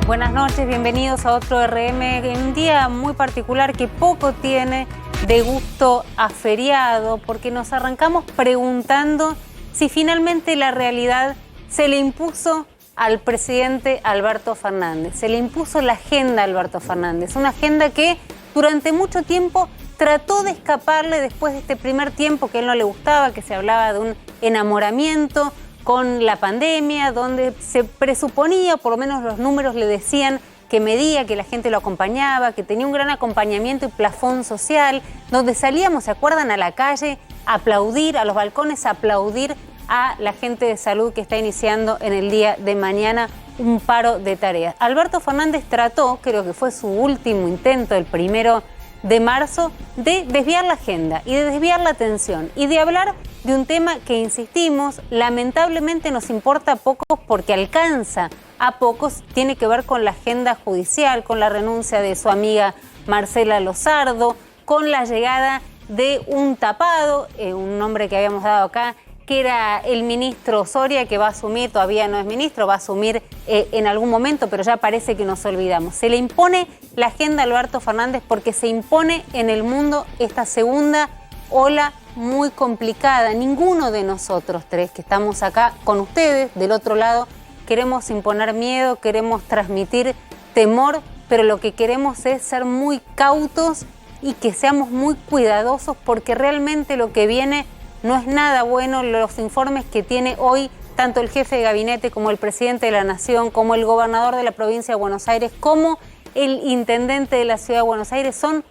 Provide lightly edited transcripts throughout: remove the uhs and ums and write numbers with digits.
Buenas noches, bienvenidos a otro RM, en un día muy particular que poco tiene de gusto a feriado, porque nos arrancamos preguntando si finalmente la realidad se le impuso al presidente Alberto Fernández, se le impuso la agenda a Alberto Fernández, una agenda que durante mucho tiempo trató de escaparle después de este primer tiempo que a él no le gustaba, que se hablaba de un enamoramiento con la pandemia, donde se presuponía, por lo menos los números le decían, que medía, que la gente lo acompañaba, que tenía un gran acompañamiento y plafón social, donde salíamos, ¿se acuerdan?, a la calle a aplaudir, a los balcones a aplaudir a la gente de salud que está iniciando en el día de mañana un paro de tareas. Alberto Fernández trató, creo que fue su último intento, el 1 de marzo, de desviar la agenda y de desviar la atención y de hablar de un tema que, insistimos, lamentablemente nos importa a pocos porque alcanza a pocos, tiene que ver con la agenda judicial, con la renuncia de su amiga Marcela Lozardo, con la llegada de un tapado, un nombre que habíamos dado acá, que era el ministro Soria, que va a asumir, todavía no es ministro, va a asumir en algún momento, pero ya parece que nos olvidamos. Se le impone la agenda a Alberto Fernández porque se impone en el mundo esta segunda ola muy complicada. Ninguno de nosotros tres que estamos acá con ustedes, del otro lado, queremos imponer miedo, queremos transmitir temor, pero lo que queremos es ser muy cautos y que seamos muy cuidadosos porque realmente lo que viene no es nada bueno. Los informes que tiene hoy tanto el jefe de gabinete como el presidente de la Nación, como el gobernador de la provincia de Buenos Aires, como el intendente de la ciudad de Buenos Aires son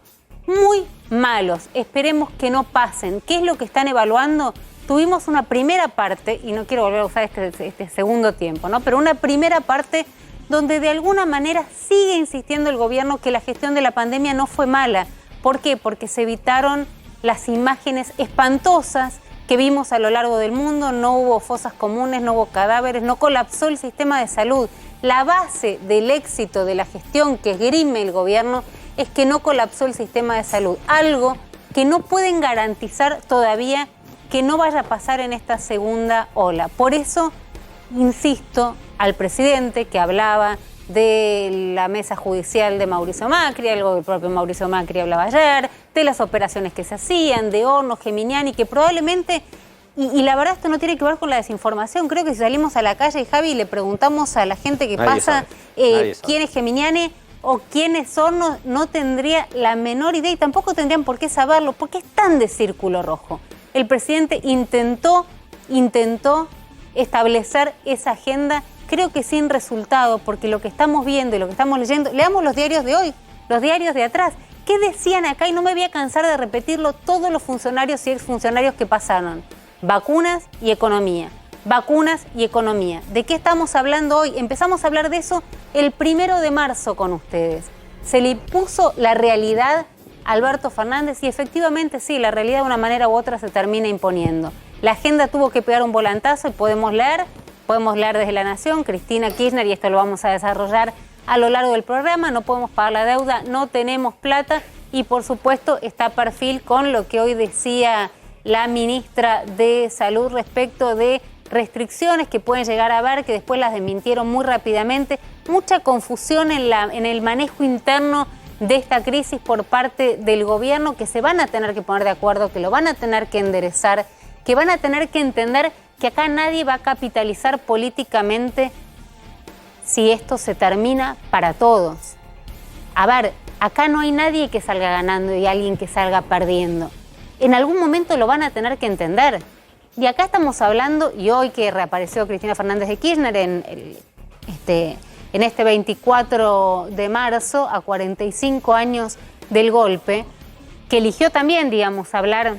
muy malos. Esperemos que no pasen. ¿Qué es lo que están evaluando? Tuvimos una primera parte, y no quiero volver a usar este segundo tiempo, ¿no? Pero una primera parte donde de alguna manera sigue insistiendo el gobierno que la gestión de la pandemia no fue mala. ¿Por qué? Porque se evitaron las imágenes espantosas que vimos a lo largo del mundo. No hubo fosas comunes, no hubo cadáveres, no colapsó el sistema de salud. La base del éxito de la gestión que esgrime el gobierno es que no colapsó el sistema de salud, algo que no pueden garantizar todavía que no vaya a pasar en esta segunda ola. Por eso, insisto al presidente que hablaba de la mesa judicial de Mauricio Macri, algo que el propio Mauricio Macri hablaba ayer, de las operaciones que se hacían, de Hornos, Geminiani, que probablemente, y la verdad esto no tiene que ver con la desinformación, creo que si salimos a la calle, y Javi, le preguntamos a la gente que pasa quién es Geminiani o quién es Hornos, no tendría la menor idea y tampoco tendrían por qué saberlo, porque es tan de círculo rojo. El presidente intentó establecer esa agenda, creo que sin resultado, porque lo que estamos viendo y lo que estamos leyendo, leamos los diarios de hoy, los diarios de atrás. ¿Qué decían acá? Y no me voy a cansar de repetirlo, todos los funcionarios y exfuncionarios que pasaron. Vacunas y economía. Vacunas y economía. ¿De qué estamos hablando hoy? Empezamos a hablar de eso el 1 de marzo con ustedes. Se le impuso la realidad a Alberto Fernández y efectivamente sí, la realidad de una manera u otra se termina imponiendo. La agenda tuvo que pegar un volantazo y podemos leer desde La Nación, Cristina Kirchner, y esto lo vamos a desarrollar a lo largo del programa, no podemos pagar la deuda, no tenemos plata y por supuesto está perfil con lo que hoy decía la ministra de Salud respecto de restricciones que pueden llegar a haber, que después las desmintieron muy rápidamente, mucha confusión en el manejo interno de esta crisis por parte del gobierno, que se van a tener que poner de acuerdo, que lo van a tener que enderezar, que van a tener que entender que acá nadie va a capitalizar políticamente si esto se termina para todos. A ver, acá no hay nadie que salga ganando y alguien que salga perdiendo. En algún momento lo van a tener que entender. Y acá estamos hablando, y hoy que reapareció Cristina Fernández de Kirchner en este 24 de marzo, a 45 años del golpe, que eligió también, digamos, hablar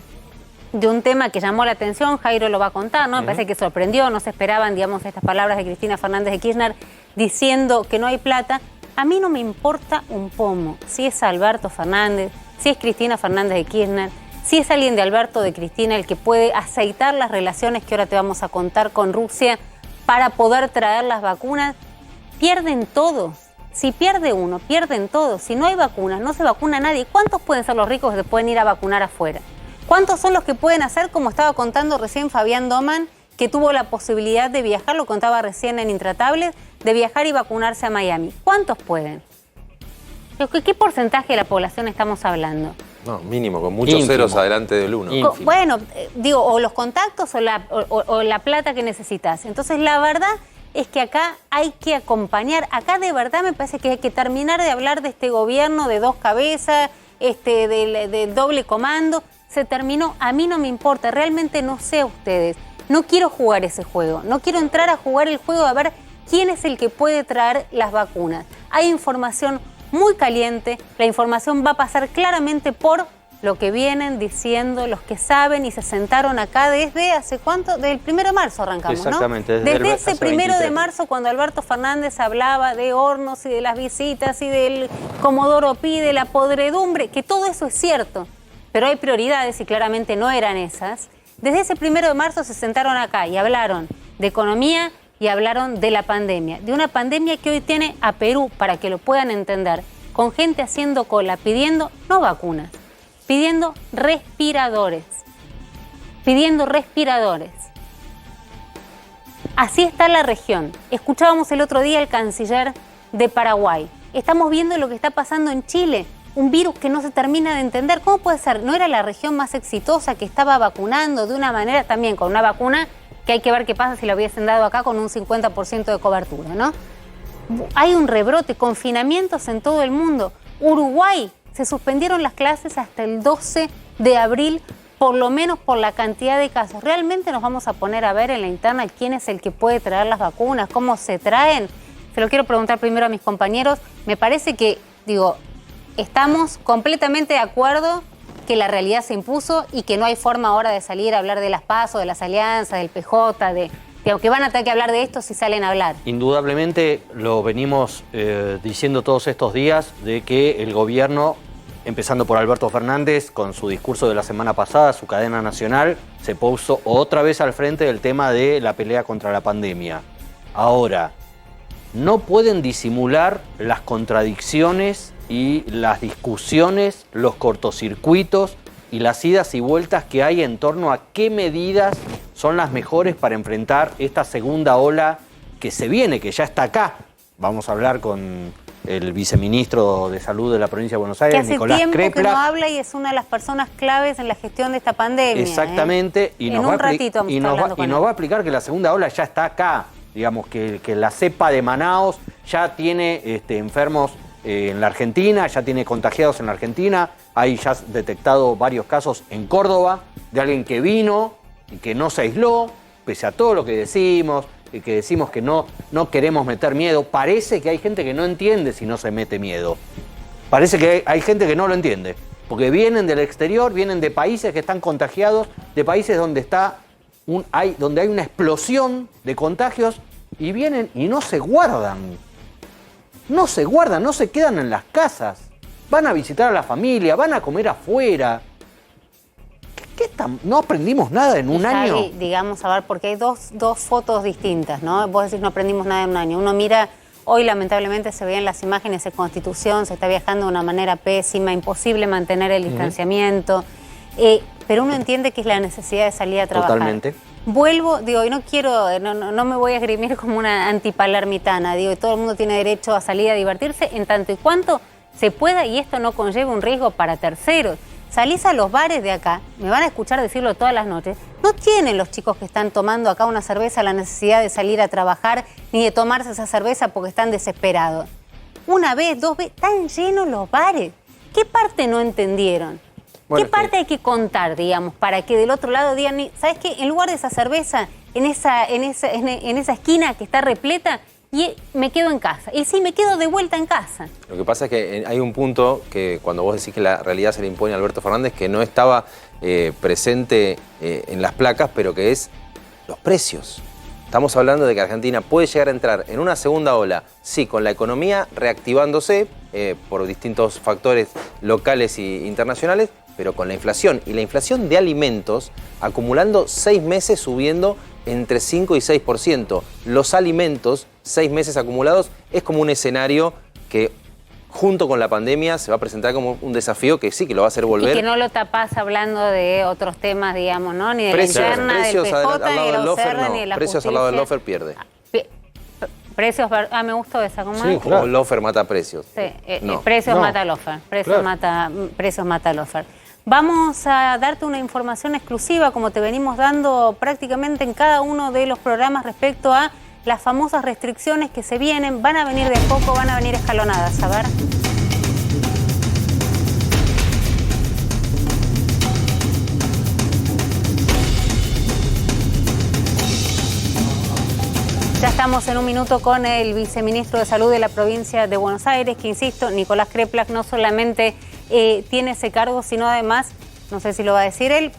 de un tema que llamó la atención, Jairo lo va a contar, ¿no? Me parece que sorprendió, no se esperaban, digamos, estas palabras de Cristina Fernández de Kirchner diciendo que no hay plata. A mí no me importa un pomo si es Alberto Fernández, si es Cristina Fernández de Kirchner, si es alguien de Alberto o de Cristina el que puede aceitar las relaciones que ahora te vamos a contar con Rusia para poder traer las vacunas. Pierden todos. Si pierde uno, pierden todos. Si no hay vacunas, no se vacuna nadie. ¿Cuántos pueden ser los ricos que se pueden ir a vacunar afuera? ¿Cuántos son los que pueden hacer, como estaba contando recién Fabián Doman, que tuvo la posibilidad de viajar, lo contaba recién en Intratables, de viajar y vacunarse a Miami. ¿Cuántos pueden? ¿Qué porcentaje de la población estamos hablando? No, mínimo, con muchos ceros adelante del 1. Bueno, digo, o los contactos o la plata que necesitas. Entonces, la verdad es que acá hay que acompañar. Acá de verdad me parece que hay que terminar de hablar de este gobierno de dos cabezas, del doble comando. Se terminó, a mí no me importa, realmente no sé a ustedes. No quiero jugar ese juego, no quiero entrar a jugar el juego a ver quién es el que puede traer las vacunas. Hay información muy caliente, la información va a pasar claramente por lo que vienen diciendo los que saben y se sentaron acá desde hace cuánto, desde el 1 de marzo arrancamos, exactamente, ¿no? Desde ese 1 de marzo cuando Alberto Fernández hablaba de hornos y de las visitas y del Comodoro Pi, de la podredumbre, que todo eso es cierto, pero hay prioridades y claramente no eran esas. Desde ese 1 de marzo se sentaron acá y hablaron de economía y hablaron de la pandemia, de una pandemia que hoy tiene a Perú, para que lo puedan entender, con gente haciendo cola, pidiendo no vacunas, pidiendo respiradores. Así está la región. Escuchábamos el otro día al canciller de Paraguay. Estamos viendo lo que está pasando en Chile, un virus que no se termina de entender. ¿Cómo puede ser? ¿No era la región más exitosa que estaba vacunando de una manera también con una vacuna que hay que ver qué pasa si la hubiesen dado acá con un 50% de cobertura, ¿no? Hay un rebrote, confinamientos en todo el mundo. Uruguay, se suspendieron las clases hasta el 12 de abril, por lo menos por la cantidad de casos. ¿Realmente nos vamos a poner a ver en la interna quién es el que puede traer las vacunas? ¿Cómo se traen? Se lo quiero preguntar primero a mis compañeros. Me parece que, estamos completamente de acuerdo que la realidad se impuso y que no hay forma ahora de salir a hablar de las PASO, de las alianzas, del PJ, que van a tener que hablar de esto si salen a hablar. Indudablemente lo venimos diciendo todos estos días de que el gobierno, empezando por Alberto Fernández, con su discurso de la semana pasada, su cadena nacional, se puso otra vez al frente del tema de la pelea contra la pandemia. Ahora, no pueden disimular las contradicciones y las discusiones, los cortocircuitos y las idas y vueltas que hay en torno a qué medidas son las mejores para enfrentar esta segunda ola que se viene, que ya está acá. Vamos a hablar con el viceministro de Salud de la provincia de Buenos Aires, Nicolás Crepla. Que hace tiempo que no habla y es una de las personas claves en la gestión de esta pandemia. Exactamente. Y nos va a explicar que la segunda ola ya está acá. Digamos que la cepa de Manaos ya tiene enfermos en la Argentina, ya tiene contagiados en la Argentina. Hay ya detectado varios casos en Córdoba de alguien que vino y que no se aisló, pese a todo lo que decimos, y que decimos que no queremos meter miedo. Parece que hay gente que no entiende si no se mete miedo. Parece que hay gente que no lo entiende, porque vienen del exterior, vienen de países que están contagiados, de países donde donde hay una explosión de contagios, y vienen y no se guardan. No se guardan, no se quedan en las casas. Van a visitar a la familia, van a comer afuera. ¿No aprendimos nada en un año? Digamos, a ver, porque hay dos fotos distintas, ¿no? Vos decís no aprendimos nada en un año. Uno mira, hoy lamentablemente se veían las imágenes de Constitución, se está viajando de una manera pésima, imposible mantener el distanciamiento. Pero uno entiende que es la necesidad de salir a trabajar. Totalmente. Vuelvo, y no quiero, no me voy a esgrimir como una antipalermitana, y todo el mundo tiene derecho a salir a divertirse en tanto y cuanto se pueda y esto no conlleve un riesgo para terceros. Salís a los bares de acá, me van a escuchar decirlo todas las noches, no tienen los chicos que están tomando acá una cerveza la necesidad de salir a trabajar ni de tomarse esa cerveza porque están desesperados. Una vez, dos veces, están llenos los bares. ¿Qué parte no entendieron? Bueno, ¿qué parte hay que contar, digamos, para que del otro lado digan, ¿sabes qué? En lugar de esa cerveza, en esa esquina que está repleta, y me quedo en casa. Y sí, me quedo de vuelta en casa. Lo que pasa es que hay un punto que cuando vos decís que la realidad se le impone a Alberto Fernández, que no estaba presente en las placas, pero que es los precios. Estamos hablando de que Argentina puede llegar a entrar en una segunda ola, sí, con la economía reactivándose por distintos factores locales e internacionales, pero con la inflación. Y la inflación de alimentos acumulando 6 meses subiendo entre 5 y 6%. Los alimentos, 6 meses acumulados, es como un escenario que junto con la pandemia se va a presentar como un desafío que sí, que lo va a hacer volver. Y que no lo tapás hablando de otros temas, digamos, ¿no? Ni de la interna, del PJ, ni de la UCR, ni de la justicia. Precios al lado del lofer pierde. Precios, me gustó esa, ¿cómo sí, es? claro. O lofer mata precios. Sí, No. precios No. mata lofer, precios, Claro. precios mata lofer. Vamos a darte una información exclusiva, como te venimos dando prácticamente en cada uno de los programas respecto a las famosas restricciones que se vienen. Van a venir de poco, van a venir escalonadas. A ver. Ya estamos en un minuto con el viceministro de Salud de la provincia de Buenos Aires, que insisto, Nicolás Kreplak no solamente tiene ese cargo, sino además, no sé si lo va a decir él,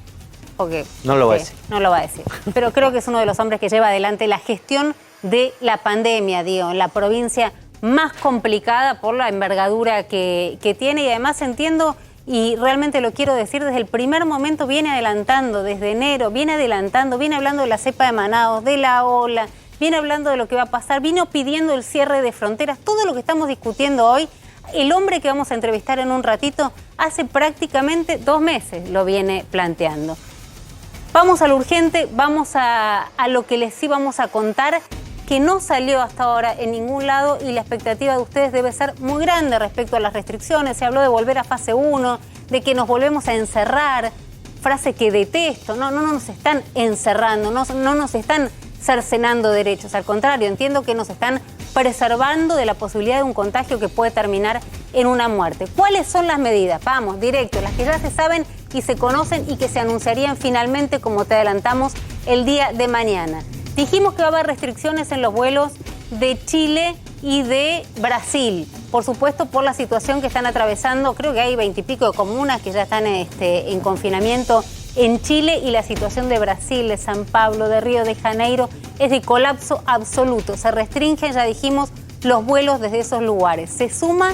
porque No lo va a decir. No lo va a decir, pero creo que es uno de los hombres que lleva adelante la gestión de la pandemia, digo, en la provincia más complicada por la envergadura que tiene, y además entiendo, y realmente lo quiero decir, desde el primer momento viene adelantando, desde enero, viene hablando de la cepa de Manaos, de la ola, viene hablando de lo que va a pasar, vino pidiendo el cierre de fronteras, todo lo que estamos discutiendo hoy. El hombre que vamos a entrevistar en un ratito hace prácticamente 2 meses lo viene planteando. Vamos a lo urgente, vamos a lo que les íbamos a contar, que no salió hasta ahora en ningún lado, y la expectativa de ustedes debe ser muy grande respecto a las restricciones. Se habló de volver a fase 1, de que nos volvemos a encerrar, frase que detesto. No nos están encerrando, no nos están cercenando derechos, al contrario, entiendo que nos están preservando de la posibilidad de un contagio que puede terminar en una muerte. ¿Cuáles son las medidas? Vamos, directo, las que ya se saben y se conocen y que se anunciarían finalmente, como te adelantamos, el día de mañana. Dijimos que va a haber restricciones en los vuelos de Chile y de Brasil, por supuesto por la situación que están atravesando. Creo que hay 20 y pico de comunas que ya están en confinamiento en Chile, y la situación de Brasil, de San Pablo, de Río de Janeiro es de colapso absoluto. Se restringen, ya dijimos, los vuelos desde esos lugares. Se suma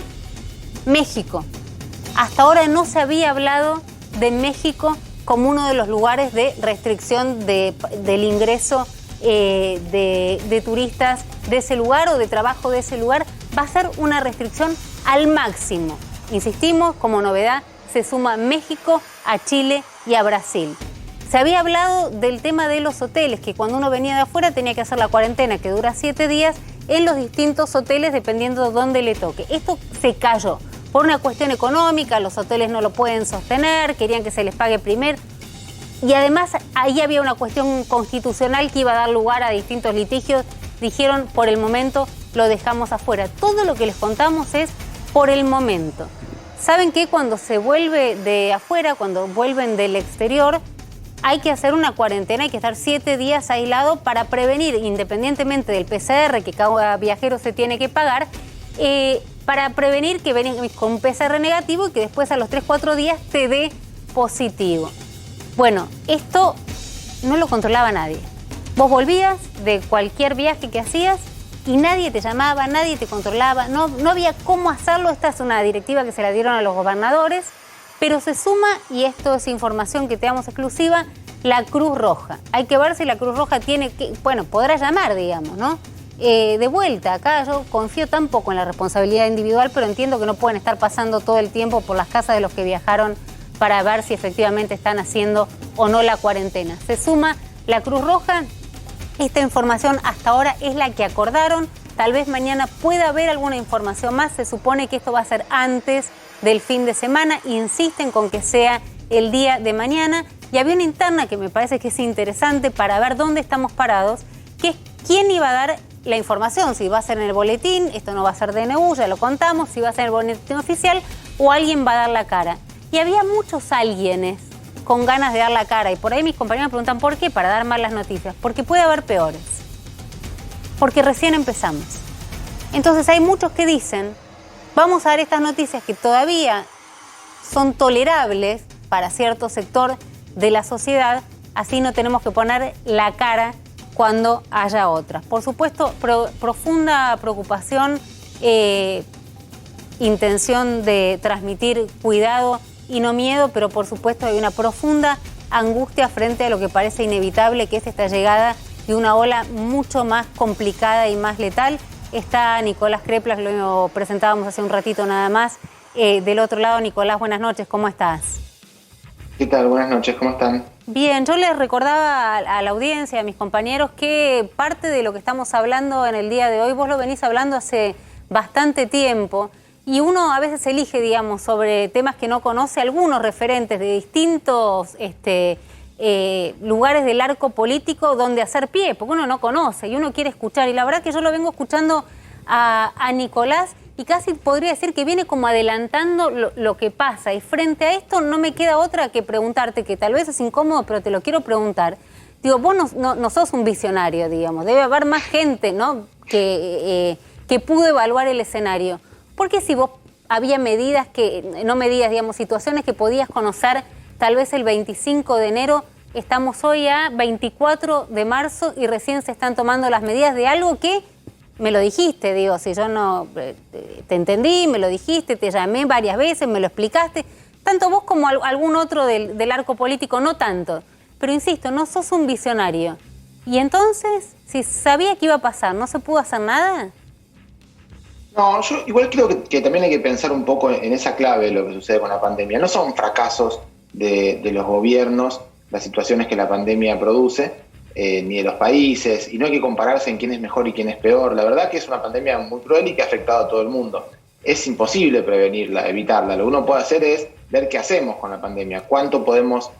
México. Hasta ahora no se había hablado de México como uno de los lugares de restricción del ingreso de turistas de ese lugar o de trabajo de ese lugar. Va a ser una restricción al máximo. Insistimos, como novedad, se suma México a Chile y a Brasil. Se había hablado del tema de los hoteles, que cuando uno venía de afuera tenía que hacer la cuarentena, que dura 7 días, en los distintos hoteles dependiendo de dónde le toque. Esto se cayó por una cuestión económica, los hoteles no lo pueden sostener, querían que se les pague primero. Y además ahí había una cuestión constitucional que iba a dar lugar a distintos litigios. Dijeron, por el momento lo dejamos afuera. Todo lo que les contamos es por el momento. Saben que cuando se vuelve de afuera, cuando vuelven del exterior, hay que hacer una cuarentena, hay que estar 7 días aislado para prevenir, independientemente del PCR que cada viajero se tiene que pagar, para prevenir que vengan con un PCR negativo y que después a los 3-4 días te dé positivo. Bueno, esto no lo controlaba nadie. Vos volvías de cualquier viaje que hacías y nadie te llamaba, nadie te controlaba, no había cómo hacerlo. Esta es una directiva que se la dieron a los gobernadores, pero se suma, y esto es información que te damos exclusiva, la Cruz Roja. Hay que ver si la Cruz Roja tiene que, bueno, podrá llamar, digamos, ¿no? De vuelta, acá yo confío tan poco en la responsabilidad individual, pero entiendo que no pueden estar pasando todo el tiempo por las casas de los que viajaron para ver si efectivamente están haciendo o no la cuarentena. Se suma la Cruz Roja. Esta información hasta ahora es la que acordaron. Tal vez mañana pueda haber alguna información más. Se supone que esto va a ser antes del fin de semana. Insisten con que sea el día de mañana. Y había una interna que me parece que es interesante para ver dónde estamos parados, que es quién iba a dar la información. Si va a ser en el boletín, esto no va a ser DNU, ya lo contamos, si va a ser en el boletín oficial, o alguien va a dar la cara. Y había muchos alguienes con ganas de dar la cara, y por ahí mis compañeros me preguntan ¿por qué? Para dar malas noticias. Porque puede haber peores. Porque recién empezamos. Entonces hay muchos que dicen, vamos a dar estas noticias que todavía son tolerables para cierto sector de la sociedad, así no tenemos que poner la cara cuando haya otras. Por supuesto, profunda preocupación, intención de transmitir cuidado y no miedo, pero por supuesto hay una profunda angustia frente a lo que parece inevitable, que es esta llegada de una ola mucho más complicada y más letal. Está Nicolás Kreplak, lo presentábamos hace un ratito nada más. Del otro lado, Nicolás, buenas noches, ¿cómo estás? ¿Qué tal? Buenas noches, ¿cómo están? Bien, yo les recordaba a la audiencia, a mis compañeros, que parte de lo que estamos hablando en el día de hoy, vos lo venís hablando hace bastante tiempo, y uno a veces elige, digamos, sobre temas que no conoce, algunos referentes de distintos lugares del arco político donde hacer pie, porque uno no conoce y uno quiere escuchar. Y la verdad que yo lo vengo escuchando a Nicolás y casi podría decir que viene como adelantando lo que pasa. Y frente a esto no me queda otra que preguntarte, que tal vez es incómodo, pero te lo quiero preguntar. Digo, vos no sos un visionario, digamos, debe haber más gente, ¿no?, que pudo evaluar el escenario. Porque si vos había medidas digamos, situaciones que podías conocer tal vez el 25 de enero, estamos hoy a 24 de marzo y recién se están tomando las medidas de algo que me lo dijiste, digo, si yo no te entendí, me lo dijiste, te llamé varias veces, me lo explicaste, tanto vos como algún otro del arco político, no tanto, pero insisto, no sos un visionario. Y entonces, si sabía que iba a pasar, ¿no se pudo hacer nada? No, yo igual creo que también hay que pensar un poco en esa clave de lo que sucede con la pandemia. No son fracasos de los gobiernos las situaciones que la pandemia produce, ni de los países, y no hay que compararse en quién es mejor y quién es peor. La verdad que es una pandemia muy cruel y que ha afectado a todo el mundo. Es imposible prevenirla, evitarla. Lo que uno puede hacer es ver qué hacemos con la pandemia, cuánto podemos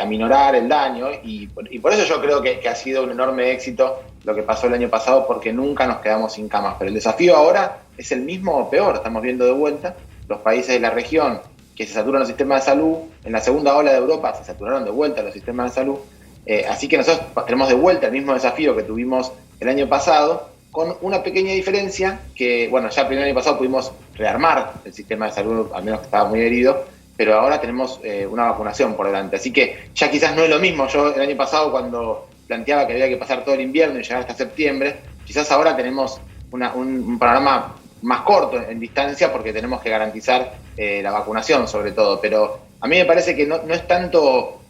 aminorar el daño, y por eso yo creo que ha sido un enorme éxito lo que pasó el año pasado, porque nunca nos quedamos sin camas. Pero el desafío ahora es el mismo o peor. Estamos viendo de vuelta los países de la región que se saturan los sistemas de salud. En la segunda ola de Europa se saturaron de vuelta los sistemas de salud. Así que nosotros tenemos de vuelta el mismo desafío que tuvimos el año pasado, con una pequeña diferencia que, bueno, ya el año pasado pudimos rearmar el sistema de salud, al menos que estaba muy herido, pero ahora tenemos una vacunación por delante. Así que ya quizás no es lo mismo. Yo el año pasado, cuando planteaba que había que pasar todo el invierno y llegar hasta septiembre, quizás ahora tenemos un panorama más corto en distancia, porque tenemos que garantizar la vacunación sobre todo. Pero a mí me parece que no es tanto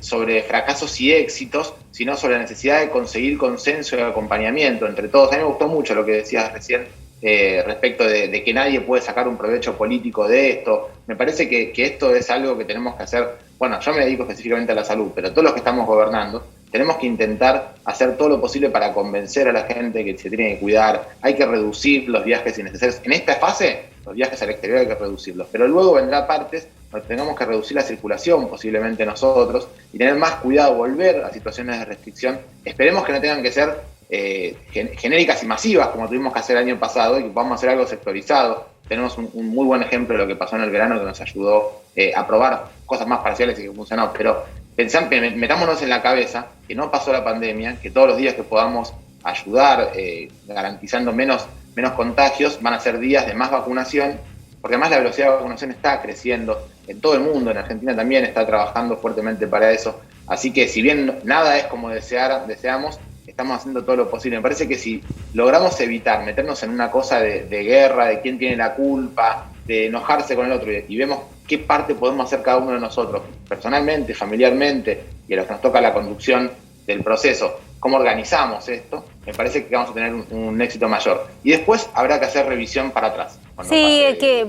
sobre fracasos y éxitos, sino sobre la necesidad de conseguir consenso y acompañamiento entre todos. A mí me gustó mucho lo que decías recién respecto de que nadie puede sacar un provecho político de esto. Me parece que esto es algo que tenemos que hacer. Bueno, yo me dedico específicamente a la salud, pero todos los que estamos gobernando tenemos que intentar hacer todo lo posible para convencer a la gente que se tiene que cuidar. Hay que reducir los viajes innecesarios. En esta fase, los viajes al exterior hay que reducirlos, pero luego vendrá partes donde tengamos que reducir la circulación, posiblemente nosotros, y tener más cuidado, volver a situaciones de restricción. Esperemos que no tengan que ser genéricas y masivas como tuvimos que hacer el año pasado, y que podamos hacer algo sectorizado. Tenemos un muy buen ejemplo de lo que pasó en el verano, que nos ayudó a probar cosas más parciales y que funcionó. Pero metámonos en la cabeza que no pasó la pandemia, que todos los días que podamos ayudar garantizando menos contagios van a ser días de más vacunación, porque además la velocidad de vacunación está creciendo en todo el mundo. En Argentina también está trabajando fuertemente para eso. Así que si bien nada es como deseamos, estamos haciendo todo lo posible. Me parece que si logramos evitar meternos en una cosa de guerra, de quién tiene la culpa, de enojarse con el otro, y vemos qué parte podemos hacer cada uno de nosotros, personalmente, familiarmente, y a los que nos toca la conducción del proceso, cómo organizamos esto, me parece que vamos a tener un éxito mayor. Y después habrá que hacer revisión para atrás. Sí, que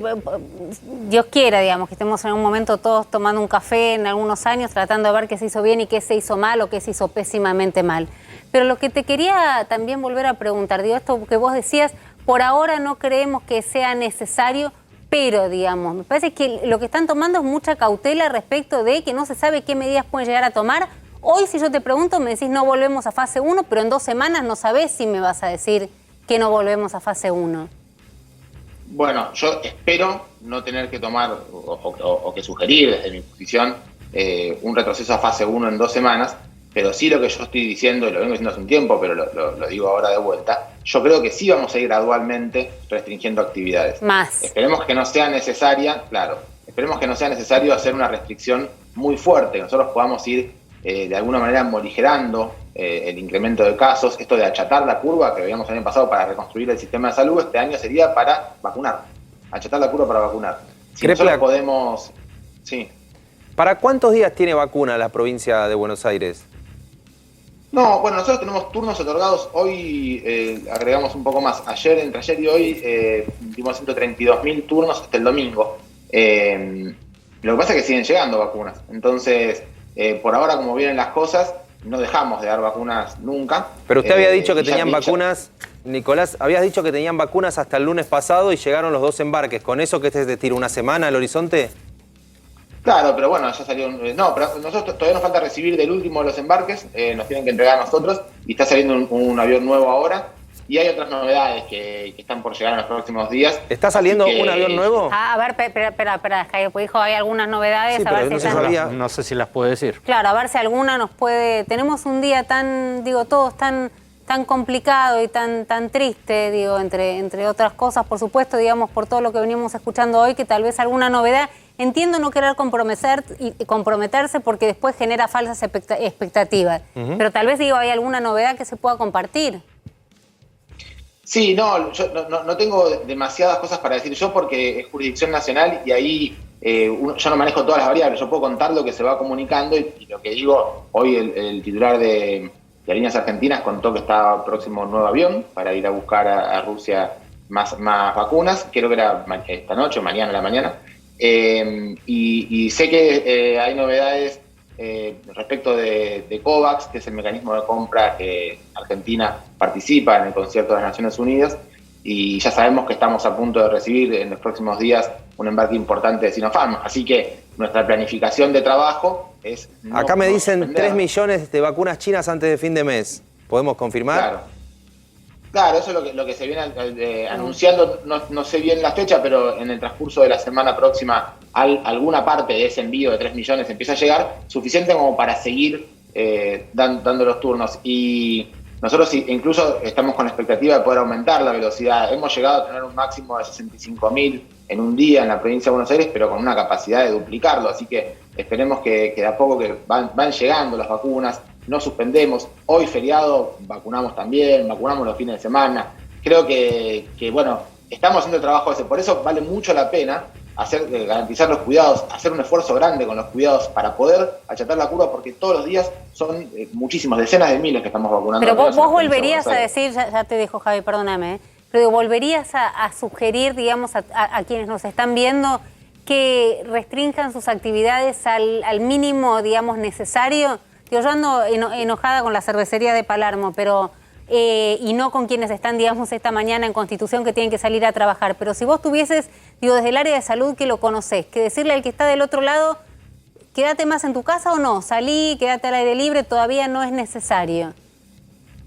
Dios quiera, digamos, que estemos en un momento todos tomando un café en algunos años, tratando de ver qué se hizo bien y qué se hizo mal o qué se hizo pésimamente mal. Pero lo que te quería también volver a preguntar, digo, esto que vos decías, por ahora no creemos que sea necesario, pero, digamos, me parece que lo que están tomando es mucha cautela respecto de que no se sabe qué medidas pueden llegar a tomar. Hoy, si yo te pregunto, me decís no volvemos a fase 1, pero en 2 semanas no sabés si me vas a decir que no volvemos a fase 1. Bueno, yo espero no tener que tomar o que sugerir desde mi posición un retroceso a fase 1 en 2 semanas, pero sí lo que yo estoy diciendo, y lo vengo diciendo hace un tiempo, pero lo digo ahora de vuelta, yo creo que sí vamos a ir gradualmente restringiendo actividades. Más. Esperemos que no sea necesaria, claro, esperemos que no sea necesario hacer una restricción muy fuerte, que nosotros podamos ir de alguna manera moligerando el incremento de casos. Esto de achatar la curva que veíamos el año pasado para reconstruir el sistema de salud, este año sería para vacunar, achatar la curva para vacunar. Si nosotros podemos... Sí. ¿Para cuántos días tiene vacuna la provincia de Buenos Aires? No, bueno, nosotros tenemos turnos otorgados. Hoy agregamos un poco más. Entre ayer y hoy dimos 132.000 turnos hasta el domingo. Lo que pasa es que siguen llegando vacunas. Entonces, Por ahora, como vienen las cosas, no dejamos de dar vacunas nunca. Pero usted había dicho que tenían vacunas, Nicolás, habías dicho que tenían vacunas hasta el lunes pasado y llegaron los 2 embarques. ¿Con eso qué te tira una semana al horizonte? Claro, pero bueno, ya salió. No, pero nosotros todavía nos falta recibir del último de los embarques, nos tienen que entregar a nosotros y está saliendo un avión nuevo ahora. Y hay otras novedades que están por llegar en los próximos días. ¿Está saliendo un avión nuevo? A ver, espera, dijo, hay algunas novedades. Sí, a ver no si no sé si las puede decir. Claro, a ver si alguna nos puede. Tenemos un día todos tan complicado y tan triste, entre otras cosas, por supuesto, digamos, por todo lo que venimos escuchando hoy, que tal vez alguna novedad. Entiendo no querer comprometerse porque después genera falsas expectativas. Pero tal vez, hay alguna novedad que se pueda compartir. Sí, yo no tengo demasiadas cosas para decir yo porque es jurisdicción nacional y ahí yo no manejo todas las variables. Yo puedo contar lo que se va comunicando y lo que digo. Hoy el titular de Líneas Argentinas contó que está próximo un nuevo avión para ir a buscar a Rusia más vacunas. Creo que era esta noche o mañana a la mañana. Y sé que hay novedades respecto de COVAX, que es el mecanismo de compra que Argentina participa en el concierto de las Naciones Unidas, y ya sabemos que estamos a punto de recibir en los próximos días un embarque importante de Sinopharm, así que nuestra planificación de trabajo es... Acá me dicen 3 millones de vacunas chinas antes de fin de mes, ¿podemos confirmar? Claro, eso es lo que se viene anunciando, no sé bien la fecha, pero en el transcurso de la semana próxima alguna parte de ese envío de 3 millones empieza a llegar, suficiente como para seguir dando los turnos. Y nosotros incluso estamos con la expectativa de poder aumentar la velocidad. Hemos llegado a tener un máximo de 65.000 en un día en la provincia de Buenos Aires, pero con una capacidad de duplicarlo. Así que esperemos que de a poco que van llegando las vacunas. No suspendemos. Hoy feriado vacunamos también, vacunamos los fines de semana. Creo que bueno, estamos haciendo el trabajo ese. Por eso vale mucho la pena garantizar los cuidados, hacer un esfuerzo grande con los cuidados para poder achatar la curva, porque todos los días son muchísimos, decenas de miles que estamos vacunando. Pero vos volverías a decir, ya te dijo Javi, perdóname, pero volverías a sugerir, digamos, a quienes nos están viendo que restrinjan sus actividades al mínimo, digamos, necesario. Yo ando enojada con la cervecería de Palermo, pero y no con quienes están, digamos, esta mañana en Constitución que tienen que salir a trabajar. Pero si vos tuvieses, desde el área de salud que lo conocés, que decirle al que está del otro lado, quédate más en tu casa o no, salí, quédate al aire libre, todavía no es necesario.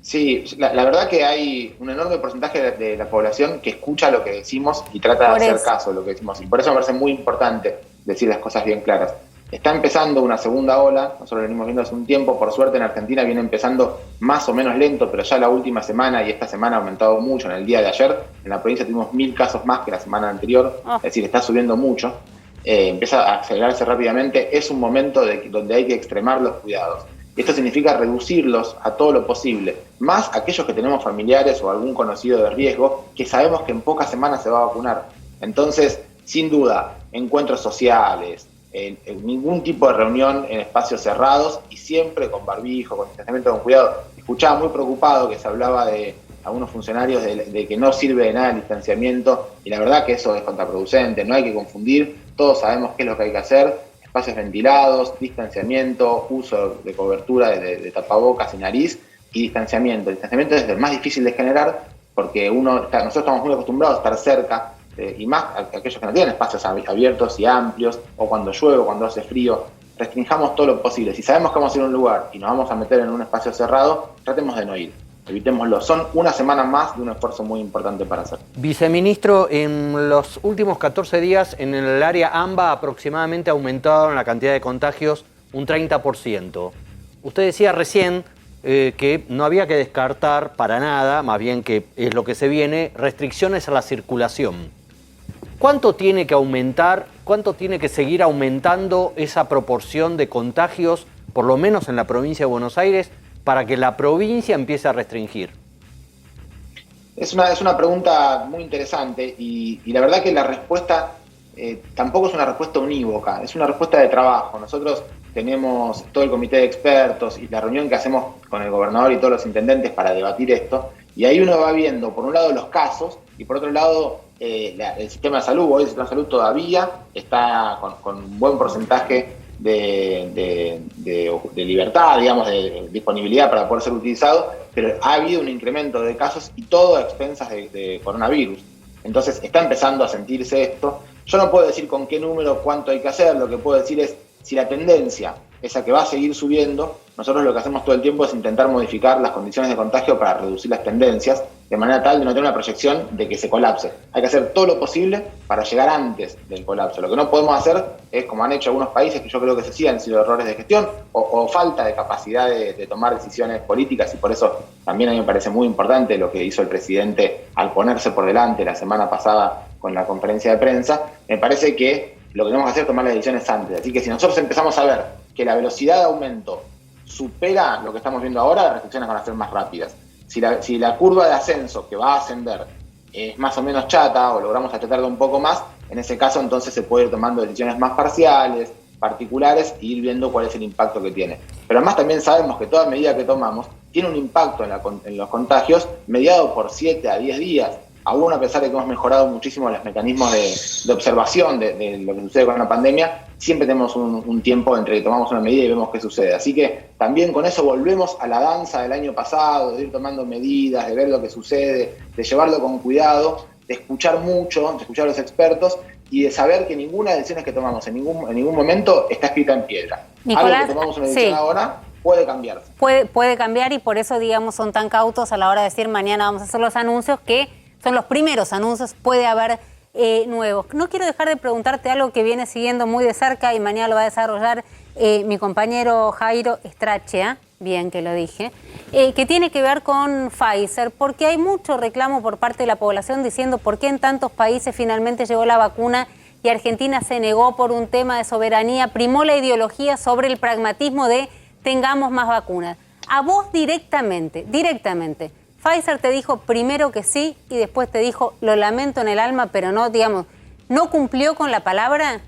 Sí, la verdad que hay un enorme porcentaje de la población que escucha lo que decimos y trata de hacer caso de lo que decimos. Y por eso me parece muy importante decir las cosas bien claras. Está empezando una segunda ola, nosotros lo venimos viendo hace un tiempo, por suerte en Argentina viene empezando más o menos lento, pero ya la última semana y esta semana ha aumentado mucho. En el día de ayer en la provincia tuvimos 1.000 casos más que la semana anterior, es decir, está subiendo mucho, empieza a acelerarse rápidamente. Es un momento donde hay que extremar los cuidados. Esto significa reducirlos a todo lo posible, más aquellos que tenemos familiares o algún conocido de riesgo que sabemos que en pocas semanas se va a vacunar. Entonces, sin duda, encuentros sociales, en ningún tipo de reunión en espacios cerrados y siempre con barbijo, con distanciamiento, con cuidado. Escuchaba muy preocupado que se hablaba de algunos funcionarios de que no sirve de nada el distanciamiento, y la verdad que eso es contraproducente, no hay que confundir, todos sabemos qué es lo que hay que hacer: espacios ventilados, distanciamiento, uso de cobertura de tapabocas y nariz, y distanciamiento. El distanciamiento es el más difícil de generar porque nosotros estamos muy acostumbrados a estar cerca, y más aquellos que no tienen espacios abiertos y amplios, o cuando llueve o cuando hace frío. Restringamos todo lo posible. Si sabemos que vamos a ir a un lugar y nos vamos a meter en un espacio cerrado, tratemos de no ir. Evitémoslo. Son una semana más de un esfuerzo muy importante para hacer. Viceministro, en los últimos 14 días en el área AMBA aproximadamente ha aumentado la cantidad de contagios un 30%. Usted decía recién que no había que descartar para nada, más bien que es lo que se viene, restricciones a la circulación. ¿Cuánto tiene que aumentar, cuánto tiene que seguir aumentando esa proporción de contagios, por lo menos en la provincia de Buenos Aires, para que la provincia empiece a restringir? Es una pregunta muy interesante y la verdad que la respuesta tampoco es una respuesta unívoca, es una respuesta de trabajo. Nosotros tenemos todo el comité de expertos y la reunión que hacemos con el gobernador y todos los intendentes para debatir esto, y ahí uno va viendo, por un lado, los casos y por otro lado, el sistema de salud. Hoy el sistema de salud todavía está con un buen porcentaje de libertad, digamos, de disponibilidad para poder ser utilizado, pero ha habido un incremento de casos y todo a expensas de coronavirus. Entonces está empezando a sentirse esto. Yo no puedo decir con qué número, cuánto hay que hacer, lo que puedo decir es si la tendencia es a que va a seguir subiendo, nosotros lo que hacemos todo el tiempo es intentar modificar las condiciones de contagio para reducir las tendencias, de manera tal de no tener una proyección de que se colapse. Hay que hacer todo lo posible para llegar antes del colapso. Lo que no podemos hacer es, como han hecho algunos países, que yo creo que se sí han sido errores de gestión o falta de capacidad de tomar decisiones políticas, y por eso también a mí me parece muy importante lo que hizo el presidente al ponerse por delante la semana pasada con la conferencia de prensa. Me parece que lo que tenemos que hacer es tomar las decisiones antes. Así que si nosotros empezamos a ver que la velocidad de aumento supera lo que estamos viendo ahora, las restricciones van a ser más rápidas. Si la curva de ascenso que va a ascender es más o menos chata, o logramos achatarla un poco más, en ese caso entonces se puede ir tomando decisiones más parciales, particulares, e ir viendo cuál es el impacto que tiene. Pero además también sabemos que toda medida que tomamos tiene un impacto en los contagios mediado por 7 a 10 días. Aún a pesar de que hemos mejorado muchísimo los mecanismos de observación de lo que sucede con la pandemia, siempre tenemos un tiempo entre que tomamos una medida y vemos qué sucede. Así que también con eso volvemos a la danza del año pasado, de ir tomando medidas, de ver lo que sucede, de llevarlo con cuidado, de escuchar mucho, de escuchar a los expertos y de saber que ninguna de las decisiones que tomamos en ningún momento está escrita en piedra. Nicolás, algo que tomamos una decisión ahora puede cambiarse. Puede cambiar, y por eso, digamos, son tan cautos a la hora de decir mañana vamos a hacer los anuncios, que son los primeros anuncios, puede haber nuevos. No quiero dejar de preguntarte algo que viene siguiendo muy de cerca y mañana lo va a desarrollar mi compañero Jairo Estrachea, bien que lo dije, que tiene que ver con Pfizer, porque hay mucho reclamo por parte de la población diciendo por qué en tantos países finalmente llegó la vacuna y Argentina se negó por un tema de soberanía, primó la ideología sobre el pragmatismo de tengamos más vacunas. A vos directamente, Pfizer te dijo primero que sí y después te dijo lo lamento en el alma, pero no, digamos, ¿no cumplió con la palabra?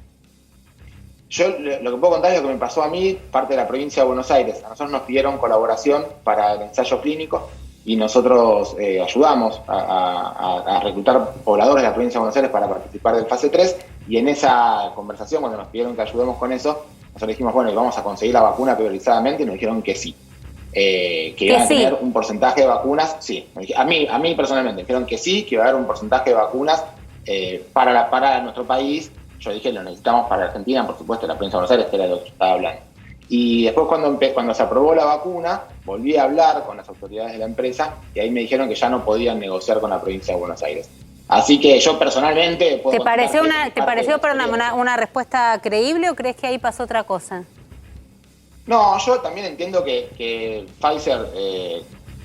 Yo lo que puedo contar es lo que me pasó a mí, parte de la provincia de Buenos Aires. A nosotros nos pidieron colaboración para el ensayo clínico y nosotros ayudamos a reclutar pobladores de la provincia de Buenos Aires para participar del fase 3, y en esa conversación, cuando nos pidieron que ayudemos con eso, nosotros dijimos, bueno, y vamos a conseguir la vacuna priorizadamente, y nos dijeron que sí. Que iban a tener un porcentaje de vacunas, sí. A mí personalmente me dijeron que sí, que iba a haber un porcentaje de vacunas para nuestro país. Yo dije, lo necesitamos para Argentina, por supuesto, la provincia de Buenos Aires, que era lo que yo estaba hablando. Y después cuando se aprobó la vacuna, volví a hablar con las autoridades de la empresa y ahí me dijeron que ya no podían negociar con la provincia de Buenos Aires. Así que yo personalmente... ¿Te pareció una respuesta creíble o crees que ahí pasó otra cosa? No, yo también entiendo que Pfizer,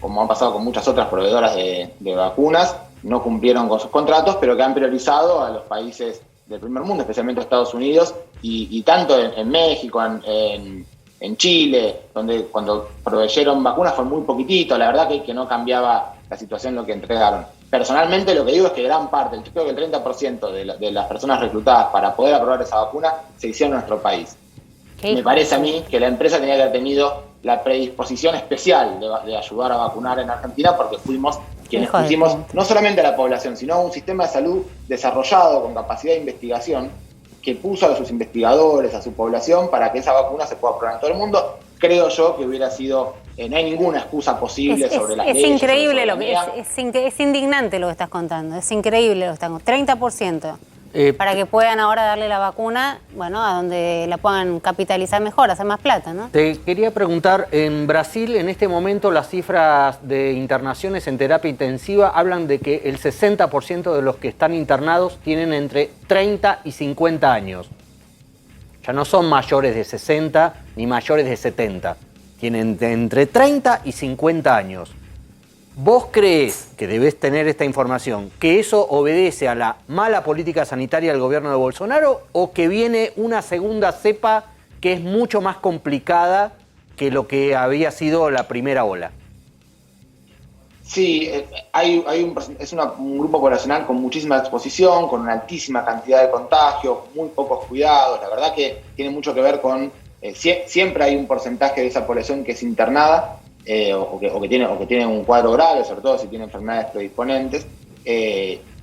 como ha pasado con muchas otras proveedoras de vacunas, no cumplieron con sus contratos, pero que han priorizado a los países del primer mundo, especialmente a Estados Unidos, y tanto en México, en Chile, donde cuando proveyeron vacunas fue muy poquitito, la verdad que no cambiaba la situación lo que entregaron. Personalmente lo que digo es que gran parte, creo que el 30% de las personas reclutadas para poder aprobar esa vacuna se hicieron en nuestro país. Me parece a mí que la empresa tenía que haber tenido la predisposición especial de ayudar a vacunar en Argentina, porque fuimos quienes pusimos no solamente a la población, sino a un sistema de salud desarrollado con capacidad de investigación que puso a sus investigadores, a su población, para que esa vacuna se pueda probar en todo el mundo. Creo yo que hubiera sido, no hay ninguna excusa posible sobre las leyes. Es increíble es indignante lo que estás contando, es increíble lo que estás contando. 30%. Para que puedan ahora darle la vacuna, bueno, a donde la puedan capitalizar mejor, hacer más plata, ¿no? Te quería preguntar, en Brasil en este momento las cifras de internaciones en terapia intensiva hablan de que el 60% de los que están internados tienen entre 30 y 50 años. Ya no son mayores de 60 ni mayores de 70. Tienen entre 30 y 50 años. ¿Vos creés, que debés tener esta información, que eso obedece a la mala política sanitaria del gobierno de Bolsonaro o que viene una segunda cepa que es mucho más complicada que lo que había sido la primera ola? Sí, es un grupo poblacional con muchísima exposición, con una altísima cantidad de contagios, muy pocos cuidados. La verdad que tiene mucho que ver con... siempre hay un porcentaje de esa población que es internada, o que tiene un cuadro grave, sobre todo si tiene enfermedades predisponentes.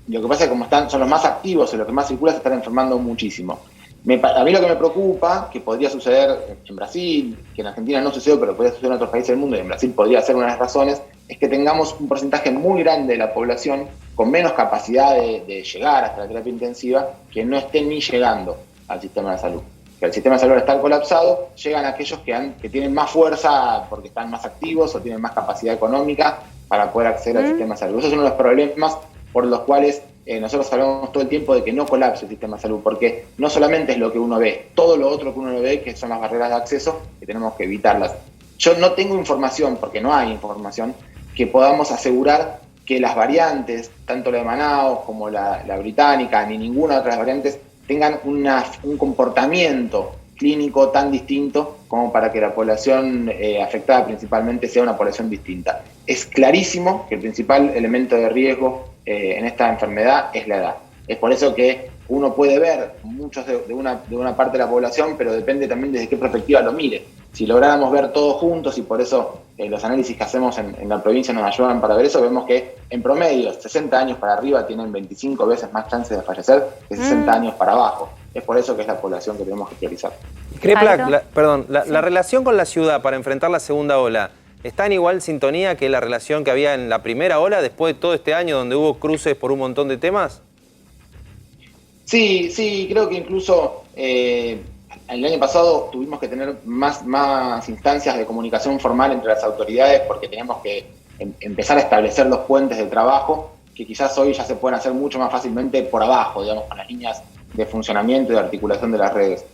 Lo que pasa es que como son los más activos y los que más circulan, se están enfermando muchísimo. A mí lo que me preocupa, que podría suceder en Brasil, que en Argentina no sucedió, pero podría suceder en otros países del mundo, y en Brasil podría ser una de las razones, es que tengamos un porcentaje muy grande de la población con menos capacidad de llegar hasta la terapia intensiva, que no estén ni llegando al sistema de salud. Que el sistema de salud está colapsado, llegan aquellos que tienen más fuerza porque están más activos o tienen más capacidad económica para poder acceder al sistema de salud. Esos son uno de los problemas por los cuales nosotros hablamos todo el tiempo de que no colapse el sistema de salud, porque no solamente es lo que uno ve, todo lo otro que uno ve, que son las barreras de acceso, que tenemos que evitarlas. Yo no tengo información, porque no hay información, que podamos asegurar que las variantes, tanto la de Manaus como la británica, ni ninguna de otras variantes, tengan un comportamiento clínico tan distinto como para que la población afectada principalmente sea una población distinta. Es clarísimo que el principal elemento de riesgo en esta enfermedad es la edad. Es por eso que uno puede ver muchos de una parte de la población, pero depende también desde qué perspectiva lo mire. Si lográramos ver todos juntos, y por eso los análisis que hacemos en la provincia nos ayudan para ver eso, vemos que en promedio 60 años para arriba tienen 25 veces más chances de fallecer que 60 años para abajo. Es por eso que es la población que tenemos que priorizar. Kreplak, la relación con la ciudad para enfrentar la segunda ola, ¿está en igual sintonía que la relación que había en la primera ola después de todo este año donde hubo cruces por un montón de temas? Sí, creo que incluso el año pasado tuvimos que tener más instancias de comunicación formal entre las autoridades porque teníamos que empezar a establecer los puentes de trabajo que quizás hoy ya se pueden hacer mucho más fácilmente por abajo, digamos, con las líneas de funcionamiento y de articulación de las redes.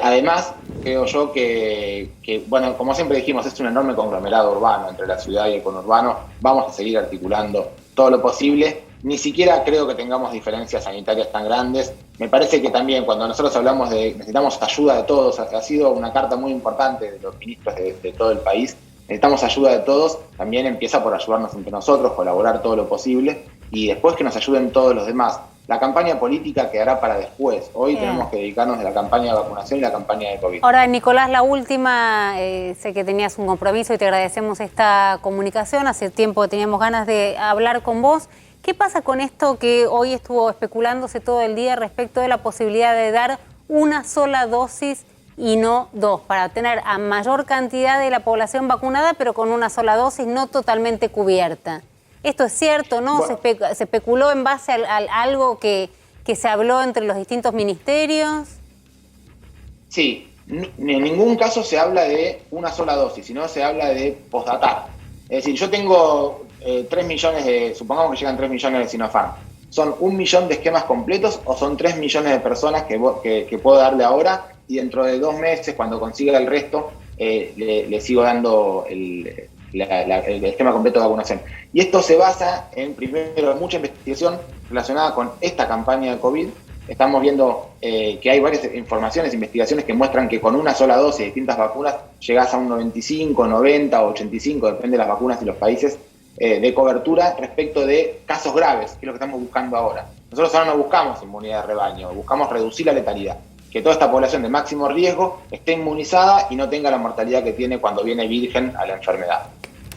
Además, creo yo que, bueno, como siempre dijimos, es un enorme conglomerado urbano entre la ciudad y el conurbano. Vamos a seguir articulando todo lo posible. Ni siquiera creo que tengamos diferencias sanitarias tan grandes. Me parece que también cuando nosotros hablamos de necesitamos ayuda de todos, ha sido una carta muy importante de los ministros de todo el país. Necesitamos ayuda de todos, también empieza por ayudarnos entre nosotros, colaborar todo lo posible y después que nos ayuden todos los demás. La campaña política quedará para después. Hoy tenemos que dedicarnos a la campaña de vacunación y la campaña de COVID. Ahora, Nicolás, la última, sé que tenías un compromiso y te agradecemos esta comunicación. Hace tiempo que teníamos ganas de hablar con vos. ¿Qué pasa con esto que hoy estuvo especulándose todo el día respecto de la posibilidad de dar una sola dosis y no dos, para tener a mayor cantidad de la población vacunada, pero con una sola dosis no totalmente cubierta? ¿Esto es cierto, no? Bueno, ¿se especuló en base a algo que se habló entre los distintos ministerios? Sí, en ningún caso se habla de una sola dosis, sino se habla de postdatar. Es decir, yo tengo 3 millones supongamos que llegan 3 millones de Sinopharm. ¿Son 1 millón de esquemas completos o son 3 millones de personas que puedo darle ahora y dentro de 2 meses, cuando consiga el resto, le sigo dando el esquema completo de vacunación? Y esto se basa en, primero, mucha investigación relacionada con esta campaña de COVID. Estamos viendo que hay varias informaciones, investigaciones que muestran que con una sola dosis de distintas vacunas llegás a un 95, 90 o 85, depende de las vacunas y los países, de cobertura respecto de casos graves, que es lo que estamos buscando ahora. Nosotros ahora no buscamos inmunidad de rebaño, buscamos reducir la letalidad, que toda esta población de máximo riesgo esté inmunizada y no tenga la mortalidad que tiene cuando viene virgen a la enfermedad.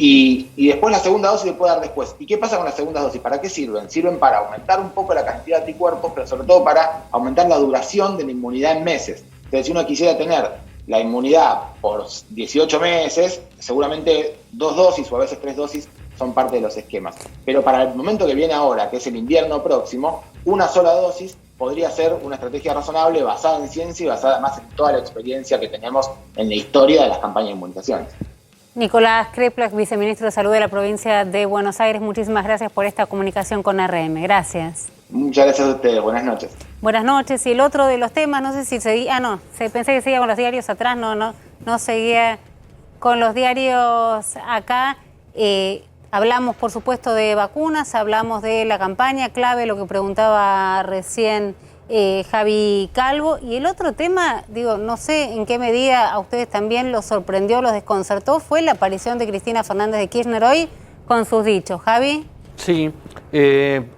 Y después la segunda dosis se puede dar después. ¿Y qué pasa con la segunda dosis? ¿Para qué sirven? Sirven para aumentar un poco la cantidad de anticuerpos, pero sobre todo para aumentar la duración de la inmunidad en meses. Entonces, si uno quisiera tener la inmunidad por 18 meses, seguramente 2 dosis o a veces 3 dosis son parte de los esquemas. Pero para el momento que viene ahora, que es el invierno próximo, una sola dosis podría ser una estrategia razonable basada en ciencia y basada más en toda la experiencia que tenemos en la historia de las campañas de inmunizaciones. Nicolás Kreplak, viceministro de Salud de la provincia de Buenos Aires, muchísimas gracias por esta comunicación con RM. Gracias. Muchas gracias a ustedes. Buenas noches. Buenas noches. Y el otro de los temas, no sé si seguía... pensé que seguía con los diarios atrás, no seguía con los diarios acá. Hablamos, por supuesto, de vacunas, hablamos de la campaña clave, lo que preguntaba recién Javi Calvo. Y el otro tema, no sé en qué medida a ustedes también los sorprendió, los desconcertó, fue la aparición de Cristina Fernández de Kirchner hoy con sus dichos. ¿Javi? Sí,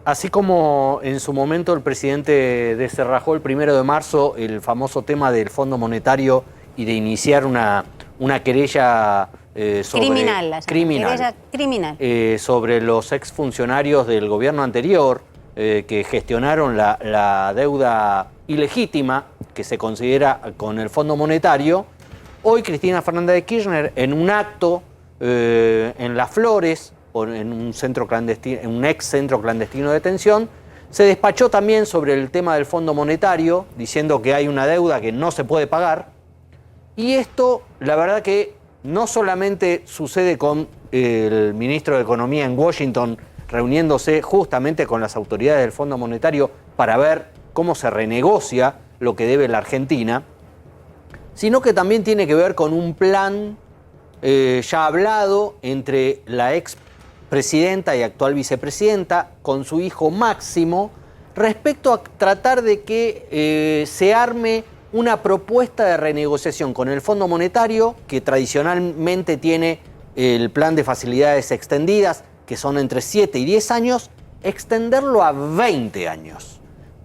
así como en su momento el presidente descerrajó el 1 de marzo el famoso tema del Fondo Monetario y de iniciar una querella criminal sobre los exfuncionarios del gobierno anterior que gestionaron la deuda ilegítima que se considera con el Fondo Monetario, hoy Cristina Fernández de Kirchner, en un acto en Las Flores, o en un centro clandestino, en un ex centro clandestino de detención, se despachó también sobre el tema del Fondo Monetario, diciendo que hay una deuda que no se puede pagar. Y esto, la verdad que no solamente sucede con el ministro de Economía en Washington, reuniéndose justamente con las autoridades del Fondo Monetario para ver cómo se renegocia lo que debe la Argentina, sino que también tiene que ver con un plan ya hablado entre la ex presidenta y actual vicepresidenta con su hijo Máximo respecto a tratar de que se arme una propuesta de renegociación con el Fondo Monetario, que tradicionalmente tiene el plan de facilidades extendidas, que son entre 7 y 10 años, extenderlo a 20 años,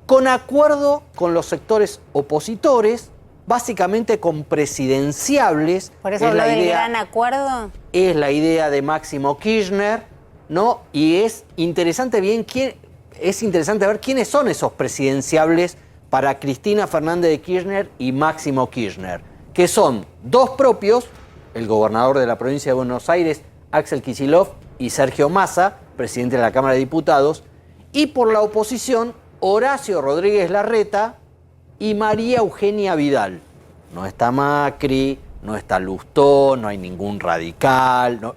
con acuerdo con los sectores opositores, básicamente con presidenciables. Por eso habló del gran acuerdo. Es la idea de Máximo Kirchner, ¿no? Y es interesante ver quiénes son esos presidenciables para Cristina Fernández de Kirchner y Máximo Kirchner, que son dos propios, el gobernador de la provincia de Buenos Aires, Axel Kicillof, y Sergio Massa, presidente de la Cámara de Diputados, y por la oposición, Horacio Rodríguez Larreta y María Eugenia Vidal. No está Macri, no está Lustó, no hay ningún radical. No.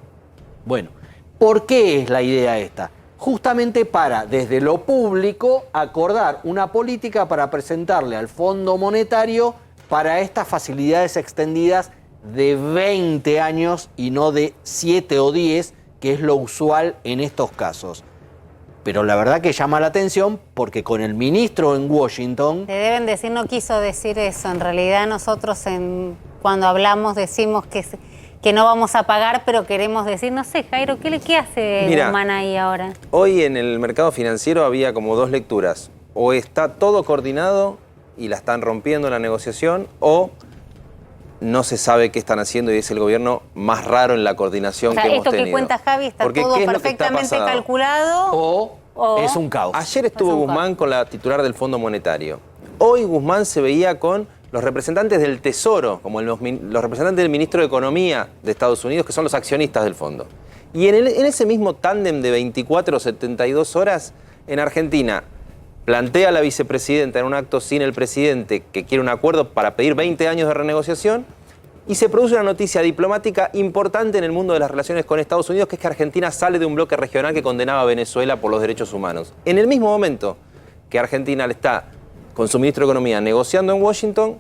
Bueno, ¿por qué es la idea esta? Justamente para, desde lo público, acordar una política para presentarle al Fondo Monetario para estas facilidades extendidas de 20 años y no de 7 o 10, que es lo usual en estos casos. Pero la verdad que llama la atención porque con el ministro en Washington... Te deben decir, no quiso decir eso. En realidad nosotros cuando hablamos decimos que no vamos a pagar, pero queremos decir, no sé, Jairo, ¿qué hace Guzmán ahí ahora? Hoy en el mercado financiero había como dos lecturas. O está todo coordinado y la están rompiendo la negociación, o no se sabe qué están haciendo y es el gobierno más raro en la coordinación que hemos tenido. Esto que cuenta Javi está todo perfectamente calculado. O es un caos. Ayer estuvo Guzmán con la titular del Fondo Monetario. Hoy Guzmán se veía con los representantes del Tesoro, como los representantes del ministro de Economía de Estados Unidos, que son los accionistas del fondo. Y en ese mismo tándem de 24 o 72 horas, en Argentina, plantea la vicepresidenta en un acto sin el presidente que quiere un acuerdo para pedir 20 años de renegociación, y se produce una noticia diplomática importante en el mundo de las relaciones con Estados Unidos, que es que Argentina sale de un bloque regional que condenaba a Venezuela por los derechos humanos. En el mismo momento que Argentina está con su ministro de Economía negociando en Washington,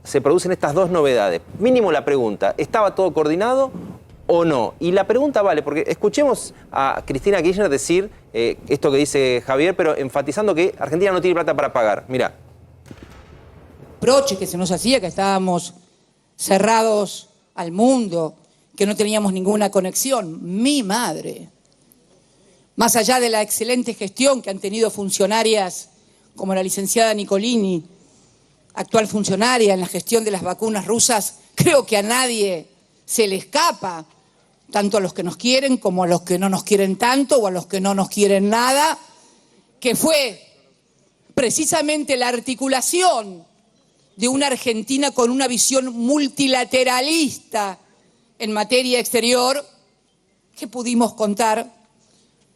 se producen estas dos novedades. Mínimo la pregunta, ¿estaba todo coordinado o no? Y la pregunta vale, porque escuchemos a Cristina Kirchner decir esto que dice Javier, pero enfatizando que Argentina no tiene plata para pagar. Mirá. Reproche que se nos hacía, que estábamos cerrados al mundo, que no teníamos ninguna conexión. Mi madre, más allá de la excelente gestión que han tenido funcionarias como la licenciada Nicolini, actual funcionaria en la gestión de las vacunas rusas, creo que a nadie se le escapa, tanto a los que nos quieren como a los que no nos quieren tanto o a los que no nos quieren nada, que fue precisamente la articulación de una Argentina con una visión multilateralista en materia exterior, que pudimos contar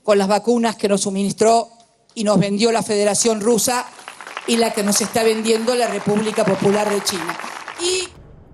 con las vacunas que nos suministró y nos vendió la Federación Rusa y la que nos está vendiendo la República Popular de China. Y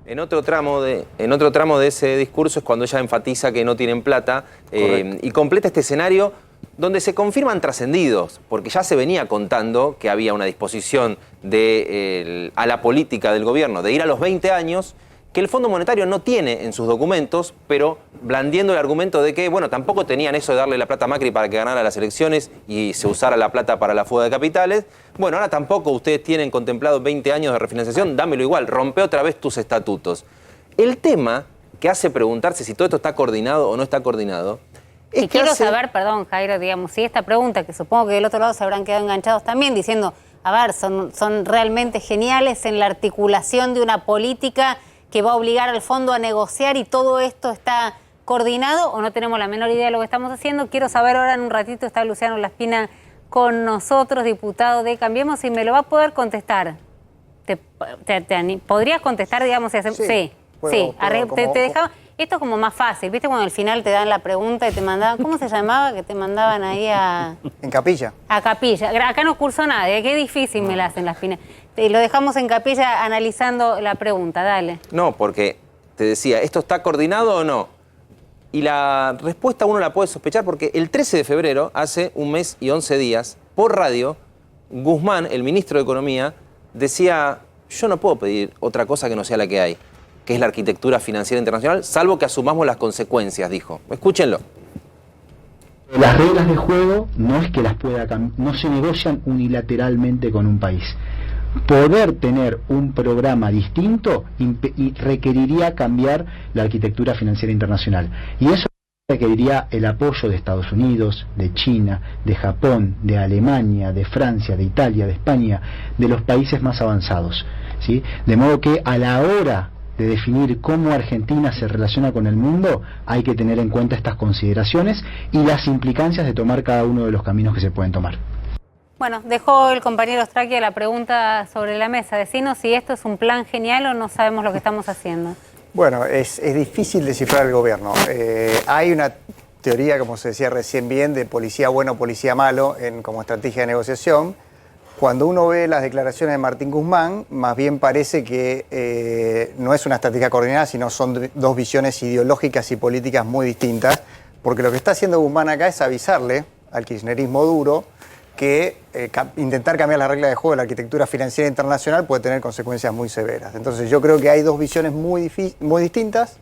en otro tramo de ese discurso es cuando ella enfatiza que no tienen plata y completa este escenario donde se confirman trascendidos, porque ya se venía contando que había una disposición a la política del gobierno de ir a los 20 años, que el Fondo Monetario no tiene en sus documentos, pero blandiendo el argumento de que, bueno, tampoco tenían eso de darle la plata a Macri para que ganara las elecciones y se usara la plata para la fuga de capitales. Bueno, ahora tampoco ustedes tienen contemplado 20 años de refinanciación, dámelo igual, rompe otra vez tus estatutos. El tema que hace preguntarse si todo esto está coordinado o no está coordinado es y quiero saber, perdón, Jairo, digamos, si esta pregunta, que supongo que del otro lado se habrán quedado enganchados también, diciendo, a ver, son realmente geniales en la articulación de una política que va a obligar al fondo a negociar y todo esto está coordinado o no tenemos la menor idea de lo que estamos haciendo. Quiero saber ahora en un ratito, está Luciano Laspina con nosotros, diputado de Cambiemos, y me lo va a poder contestar. ¿Podrías contestar, digamos, si hacemos? Sí. Te dejaba. Esto es como más fácil, ¿viste? Cuando al final te dan la pregunta y te mandaban, ¿cómo se llamaba? Que te mandaban ahí a... En Capilla. A Capilla. Acá no cursó nadie, qué difícil me la hacen las Pinas. Lo dejamos en Capilla analizando la pregunta, dale. No, porque te decía, ¿esto está coordinado o no? Y la respuesta uno la puede sospechar porque el 13 de febrero, hace 1 mes y 11 días, por radio, Guzmán, el ministro de Economía, decía, yo no puedo pedir otra cosa que no sea la que hay, que es la arquitectura financiera internacional, salvo que asumamos las consecuencias, dijo. Escúchenlo. Las reglas de juego no es que las pueda cambiar, no se negocian unilateralmente con un país. Poder tener un programa distinto requeriría cambiar la arquitectura financiera internacional. Y eso requeriría el apoyo de Estados Unidos, de China, de Japón, de Alemania, de Francia, de Italia, de España, de los países más avanzados, ¿sí? De modo que a la hora de definir cómo Argentina se relaciona con el mundo, hay que tener en cuenta estas consideraciones y las implicancias de tomar cada uno de los caminos que se pueden tomar. Bueno, dejó el compañero Strakia la pregunta sobre la mesa. Decinos si esto es un plan genial o no sabemos lo que estamos haciendo. Bueno, es difícil descifrar el gobierno. Hay una teoría, como se decía recién bien, de policía bueno, policía malo como estrategia de negociación. Cuando uno ve las declaraciones de Martín Guzmán, más bien parece que no es una estrategia coordinada, sino son dos visiones ideológicas y políticas muy distintas, porque lo que está haciendo Guzmán acá es avisarle al kirchnerismo duro que intentar cambiar las reglas de juego de la arquitectura financiera internacional puede tener consecuencias muy severas. Entonces yo creo que hay dos visiones muy distintas.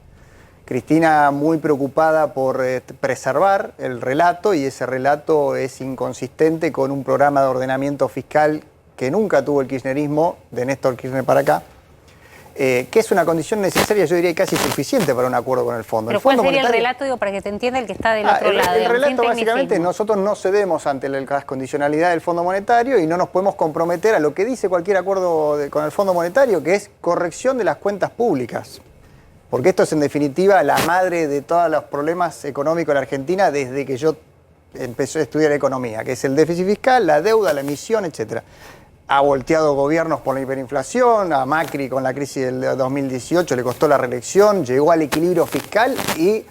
Cristina muy preocupada por preservar el relato, y ese relato es inconsistente con un programa de ordenamiento fiscal que nunca tuvo el kirchnerismo, de Néstor Kirchner para acá, que es una condición necesaria, yo diría casi suficiente para un acuerdo con el fondo. Pero ¿cuál sería el relato, digo, para que te entienda el que está del otro lado? El relato básicamente, nosotros no cedemos ante la condicionalidad del Fondo Monetario y no nos podemos comprometer a lo que dice cualquier acuerdo con el Fondo Monetario, que es corrección de las cuentas públicas. Porque esto es en definitiva la madre de todos los problemas económicos de la Argentina desde que yo empecé a estudiar economía, que es el déficit fiscal, la deuda, la emisión, etc. Ha volteado gobiernos por la hiperinflación, a Macri con la crisis del 2018 le costó la reelección, llegó al equilibrio fiscal y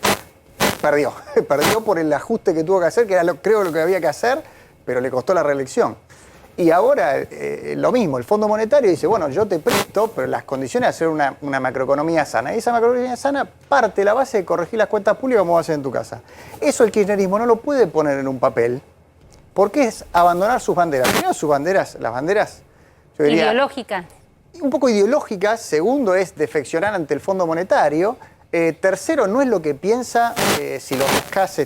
perdió. Perdió por el ajuste que tuvo que hacer, que era creo lo que había que hacer, pero le costó la reelección. Y ahora lo mismo, el Fondo Monetario dice, bueno, yo te presto, pero las condiciones de hacer una macroeconomía sana. Y esa macroeconomía sana parte de la base de corregir las cuentas públicas como vas a hacer en tu casa. Eso el kirchnerismo no lo puede poner en un papel, porque es abandonar sus banderas. Primero sus banderas, las banderas, yo diría, ideológicas. Un poco ideológicas. Segundo es defeccionar ante el Fondo Monetario. Tercero, no es lo que piensa, si lo buscas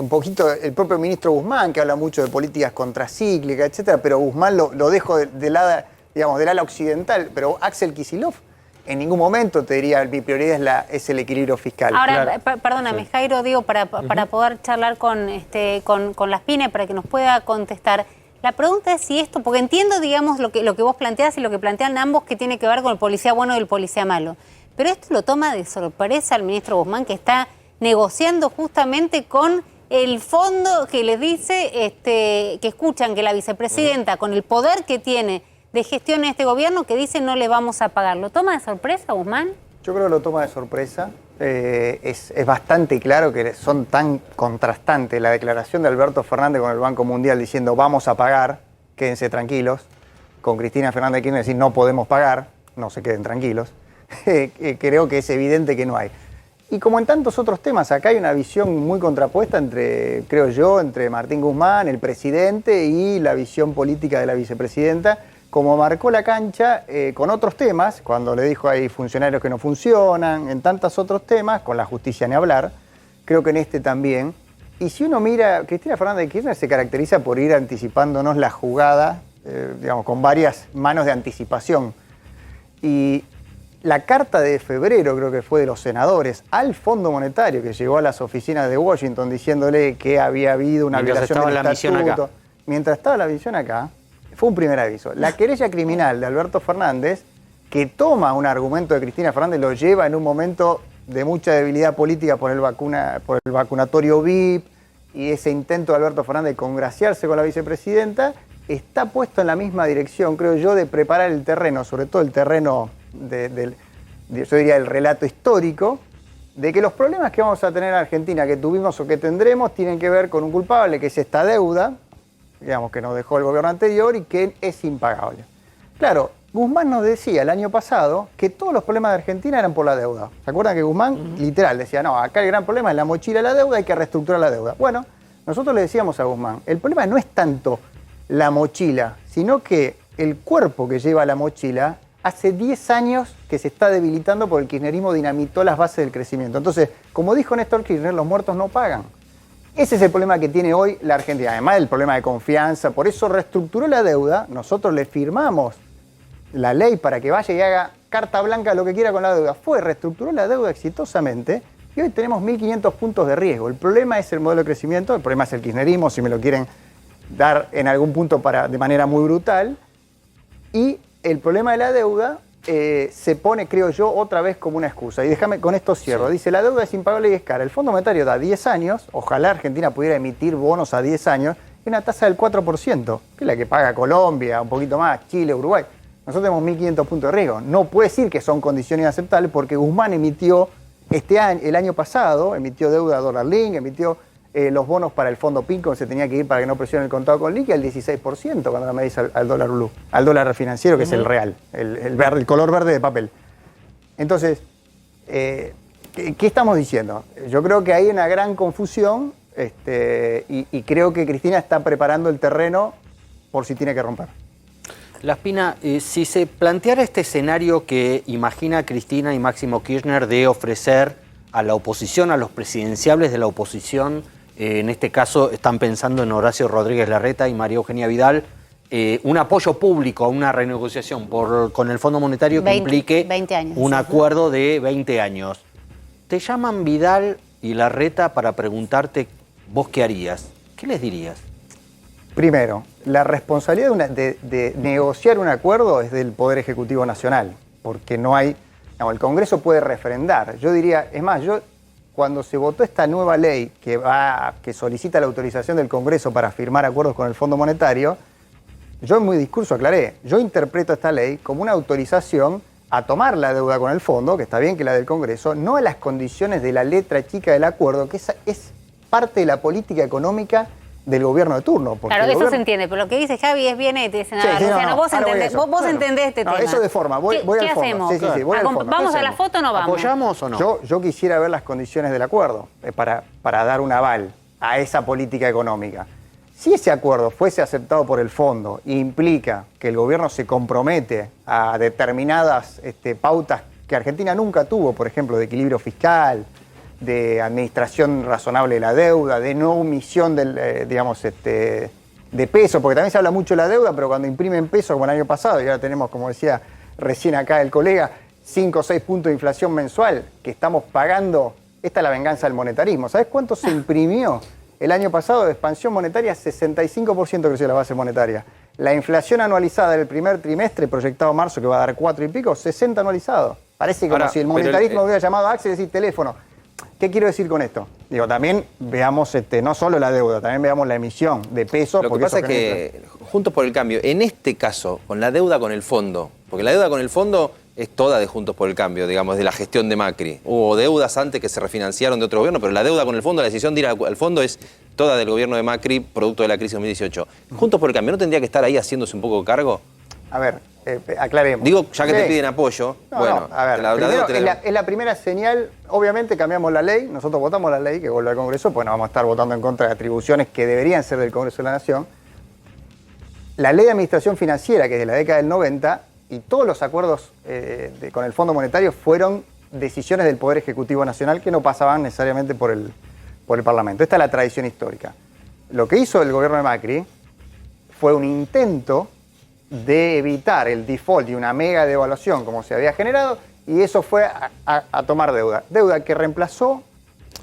un poquito, el propio ministro Guzmán, que habla mucho de políticas contracíclicas, etcétera, pero Guzmán lo dejo del ala occidental, pero Axel Kicillof en ningún momento te diría, mi prioridad es el equilibrio fiscal. Ahora, perdóname, Jairo, digo, para poder charlar con las Pines, para que nos pueda contestar. La pregunta es si esto, porque entiendo, digamos, lo que vos planteás y lo que plantean ambos, que tiene que ver con el policía bueno y el policía malo. Pero esto lo toma de sorpresa al ministro Guzmán, que está negociando justamente con el fondo que le dice, que escuchan que la vicepresidenta, con el poder que tiene de gestión en este gobierno, que dice no le vamos a pagar. ¿Lo toma de sorpresa, Guzmán? Yo creo que lo toma de sorpresa. Es bastante claro que son tan contrastantes la declaración de Alberto Fernández con el Banco Mundial diciendo vamos a pagar, quédense tranquilos, con Cristina Fernández de Kirchner decir no podemos pagar, no se queden tranquilos. Creo que es evidente que no hay. Y como en tantos otros temas, acá hay una visión muy contrapuesta creo yo, entre Martín Guzmán, el presidente, y la visión política de la vicepresidenta, como marcó la cancha con otros temas, cuando le dijo hay funcionarios que no funcionan, en tantos otros temas, con la justicia ni hablar, creo que en este también. Y si uno mira, Cristina Fernández de Kirchner se caracteriza por ir anticipándonos la jugada, con varias manos de anticipación. Y la carta de febrero, creo que fue de los senadores, al Fondo Monetario, que llegó a las oficinas de Washington diciéndole que había habido una violación del estatuto. Mientras estaba la misión acá, fue un primer aviso. La querella criminal de Alberto Fernández, que toma un argumento de Cristina Fernández, lo lleva en un momento de mucha debilidad política por el vacunatorio VIP y ese intento de Alberto Fernández de congraciarse con la vicepresidenta, está puesto en la misma dirección, creo yo, de preparar el terreno, sobre todo el terreno yo diría el relato histórico, de que los problemas que vamos a tener en Argentina, que tuvimos o que tendremos, tienen que ver con un culpable, que es esta deuda, digamos, que nos dejó el gobierno anterior y que es impagable. Claro, Guzmán nos decía el año pasado que todos los problemas de Argentina eran por la deuda. ¿Se acuerdan que Guzmán, literal, decía, no, acá el gran problema es la mochila de la deuda, hay que reestructurar la deuda? Bueno, nosotros le decíamos a Guzmán, el problema no es tanto la mochila, sino que el cuerpo que lleva la mochila hace 10 años que se está debilitando porque el kirchnerismo dinamitó las bases del crecimiento. Entonces, como dijo Néstor Kirchner, los muertos no pagan. Ese es el problema que tiene hoy la Argentina, además del problema de confianza. Por eso reestructuró la deuda, nosotros le firmamos la ley para que vaya y haga carta blanca lo que quiera con la deuda. Reestructuró la deuda exitosamente y hoy tenemos 1.500 puntos de riesgo. El problema es el modelo de crecimiento, el problema es el kirchnerismo, si me lo quieren dar en algún punto de manera muy brutal. Y el problema de la deuda se pone, creo yo, otra vez como una excusa. Y déjame, con esto cierro. Sí. Dice, la deuda es impagable y es cara. El Fondo Monetario da 10 años, ojalá Argentina pudiera emitir bonos a 10 años, y una tasa del 4%, que es la que paga Colombia, un poquito más, Chile, Uruguay. Nosotros tenemos 1.500 puntos de riesgo. No puede decir que son condiciones inaceptables porque Guzmán emitió el año pasado, emitió deuda dólar link, emitió los bonos para el fondo PINCO, se tenía que ir para que no presione el contado con liqui, al 16% cuando la medís al dólar blue, al dólar financiero, que es el real, el color verde de papel. Entonces, ¿qué estamos diciendo? Yo creo que hay una gran confusión y creo que Cristina está preparando el terreno por si tiene que romper. Laspina, si se planteara este escenario que imagina Cristina y Máximo Kirchner de ofrecer a la oposición, a los presidenciables de la oposición, en este caso están pensando en Horacio Rodríguez Larreta y María Eugenia Vidal, un apoyo público a una renegociación con el Fondo Monetario que implique 20 años, un acuerdo de 20 años. Te llaman Vidal y Larreta para preguntarte vos qué harías. ¿Qué les dirías? Primero, la responsabilidad de negociar un acuerdo es del Poder Ejecutivo Nacional, porque no hay... No, el Congreso puede refrendar. Yo diría, es más, cuando se votó esta nueva ley que solicita la autorización del Congreso para firmar acuerdos con el Fondo Monetario, yo en mi discurso aclaré, yo interpreto esta ley como una autorización a tomar la deuda con el Fondo, que está bien que la del Congreso, no a las condiciones de la letra chica del acuerdo, que esa es parte de la política económica del gobierno de turno. Claro, eso se entiende, pero lo que dice Javi es bien, te dice nada, Luciano, vos entendés este tema. Eso de forma, voy al fondo. ¿Qué hacemos? Sí, voy al fondo. ¿Vamos a la foto o no vamos? ¿Apoyamos o no? Yo quisiera ver las condiciones del acuerdo para dar un aval a esa política económica. Si ese acuerdo fuese aceptado por el fondo e implica que el gobierno se compromete a determinadas pautas que Argentina nunca tuvo, por ejemplo, de equilibrio fiscal, de administración razonable de la deuda, de no omisión de peso, porque también se habla mucho de la deuda, pero cuando imprimen peso, como el año pasado, y ahora tenemos, como decía recién acá el colega, 5 o 6 puntos de inflación mensual que estamos pagando. Esta es la venganza del monetarismo. ¿Sabes cuánto se imprimió el año pasado de expansión monetaria? 65% creció la base monetaria. La inflación anualizada del primer trimestre, proyectado marzo, que va a dar 4 y pico, 60 anualizado. Parece como si el monetarismo hubiera llamado a Axel y decir teléfono. ¿Qué quiero decir con esto? Digo, también veamos no solo la deuda, también veamos la emisión de pesos. Lo que pasa es que, Juntos por el Cambio, en este caso, con la deuda con el fondo, porque la deuda con el fondo es toda de Juntos por el Cambio, digamos, de la gestión de Macri. Hubo deudas antes que se refinanciaron de otro gobierno, pero la deuda con el fondo, la decisión de ir al fondo es toda del gobierno de Macri, producto de la crisis 2018. Juntos por el Cambio, ¿no tendría que estar ahí haciéndose un poco cargo? A ver, aclaremos. Digo, ya que te piden apoyo, a ver, es la primera señal. Obviamente cambiamos la ley, nosotros votamos la ley que vuelve al Congreso, pues no vamos a estar votando en contra de atribuciones que deberían ser del Congreso de la Nación. La ley de administración financiera, que es de la década del 90, y todos los acuerdos con el Fondo Monetario fueron decisiones del Poder Ejecutivo Nacional que no pasaban necesariamente por el Parlamento. Esta es la tradición histórica. Lo que hizo el gobierno de Macri fue un intento de evitar el default y una mega devaluación como se había generado, y eso fue a tomar deuda. Deuda que reemplazó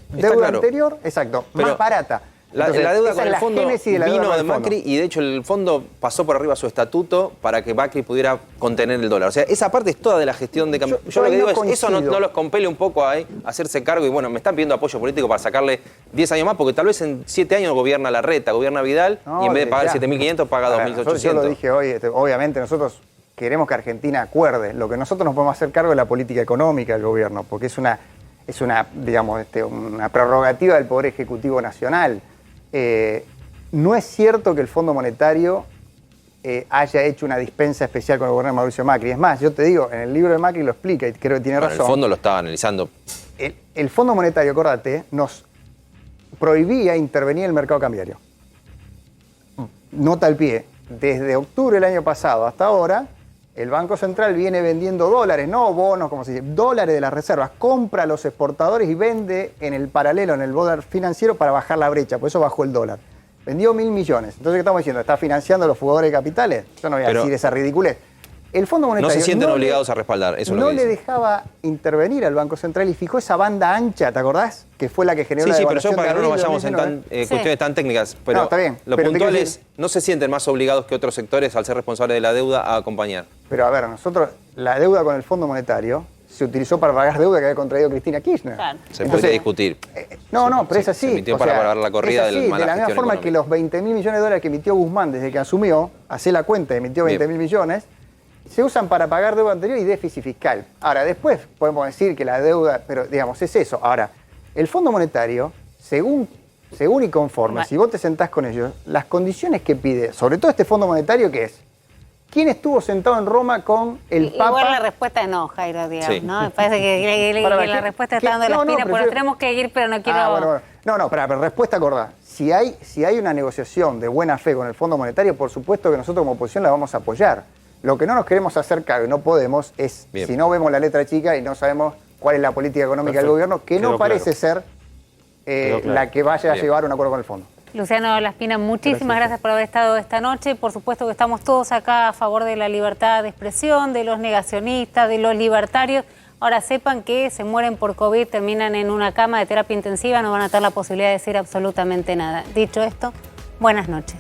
deuda anterior, exacto, más barata. Entonces, la deuda con el fondo vino de Macri y de hecho el fondo pasó por arriba su estatuto para que Macri pudiera contener el dólar. O sea, esa parte es toda de la gestión de cambio. Yo lo que digo es, eso no los compele un poco a hacerse cargo y bueno, me están pidiendo apoyo político para sacarle 10 años más porque tal vez en 7 años gobierna Larreta, gobierna Vidal y en vez de pagar 7.500 paga 2.800. Yo lo dije hoy, obviamente nosotros queremos que Argentina acuerde. Lo que nosotros nos podemos hacer cargo es la política económica del gobierno, porque es una digamos, una prerrogativa del Poder Ejecutivo Nacional. No es cierto que el Fondo Monetario haya hecho una dispensa especial con el gobierno de Mauricio Macri. Es más, yo te digo, en el libro de Macri lo explica y creo que tiene razón. El fondo lo estaba analizando. El Fondo Monetario, acordate, nos prohibía intervenir en el mercado cambiario. Nota al pie, desde octubre del año pasado hasta ahora, el Banco Central viene vendiendo dólares, no bonos, como se dice, dólares de las reservas, compra a los exportadores y vende en el paralelo, en el dólar financiero para bajar la brecha, por eso bajó el dólar. Vendió 1.000 millones. Entonces, ¿qué estamos diciendo? ¿Está financiando a los fugadores de capitales? Yo no voy a decir esa ridiculez. El Fondo Monetario no se sienten obligados a respaldar, eso no le dejaba intervenir al Banco Central y fijó esa banda ancha, ¿te acordás? Que fue la que generó la devaluación. Sí, pero yo para que no nos vayamos en cuestiones tan técnicas, pero está bien, lo puntual es, no se sienten más obligados que otros sectores al ser responsables de la deuda a acompañar. Pero a ver, nosotros, la deuda con el Fondo Monetario se utilizó para pagar deuda que había contraído Cristina Kirchner. Claro. Se podría discutir. Pero es así. Se emitió para pagar la corrida del mala de la misma forma económica. que los 20.000 millones de dólares que emitió Guzmán desde que asumió, hace la cuenta, emitió 20.000 millones, se usan para pagar deuda anterior y déficit fiscal. Ahora, después podemos decir que la deuda, pero digamos, es eso. Ahora, el Fondo Monetario, según y conforme, si vos te sentás con ellos, las condiciones que pide, sobre todo este Fondo Monetario, ¿qué es? ¿Quién estuvo sentado en Roma con el Papa? Igual la respuesta es no, Jairo, digamos, ¿no? Me parece que la respuesta está dando la espina, porque tenemos que ir, pero no quiero... Pero respuesta acordada. Si hay una negociación de buena fe con el Fondo Monetario, por supuesto que nosotros como oposición la vamos a apoyar. Lo que no nos queremos hacer cargo y no podemos es, si no vemos la letra chica y no sabemos cuál es la política económica del gobierno, que no parece ser la que vaya a llevar un acuerdo con el fondo. Luciano Laspina, muchísimas gracias por haber estado esta noche. Por supuesto que estamos todos acá a favor de la libertad de expresión, de los negacionistas, de los libertarios. Ahora sepan que se mueren por COVID, terminan en una cama de terapia intensiva, no van a tener la posibilidad de decir absolutamente nada. Dicho esto, buenas noches.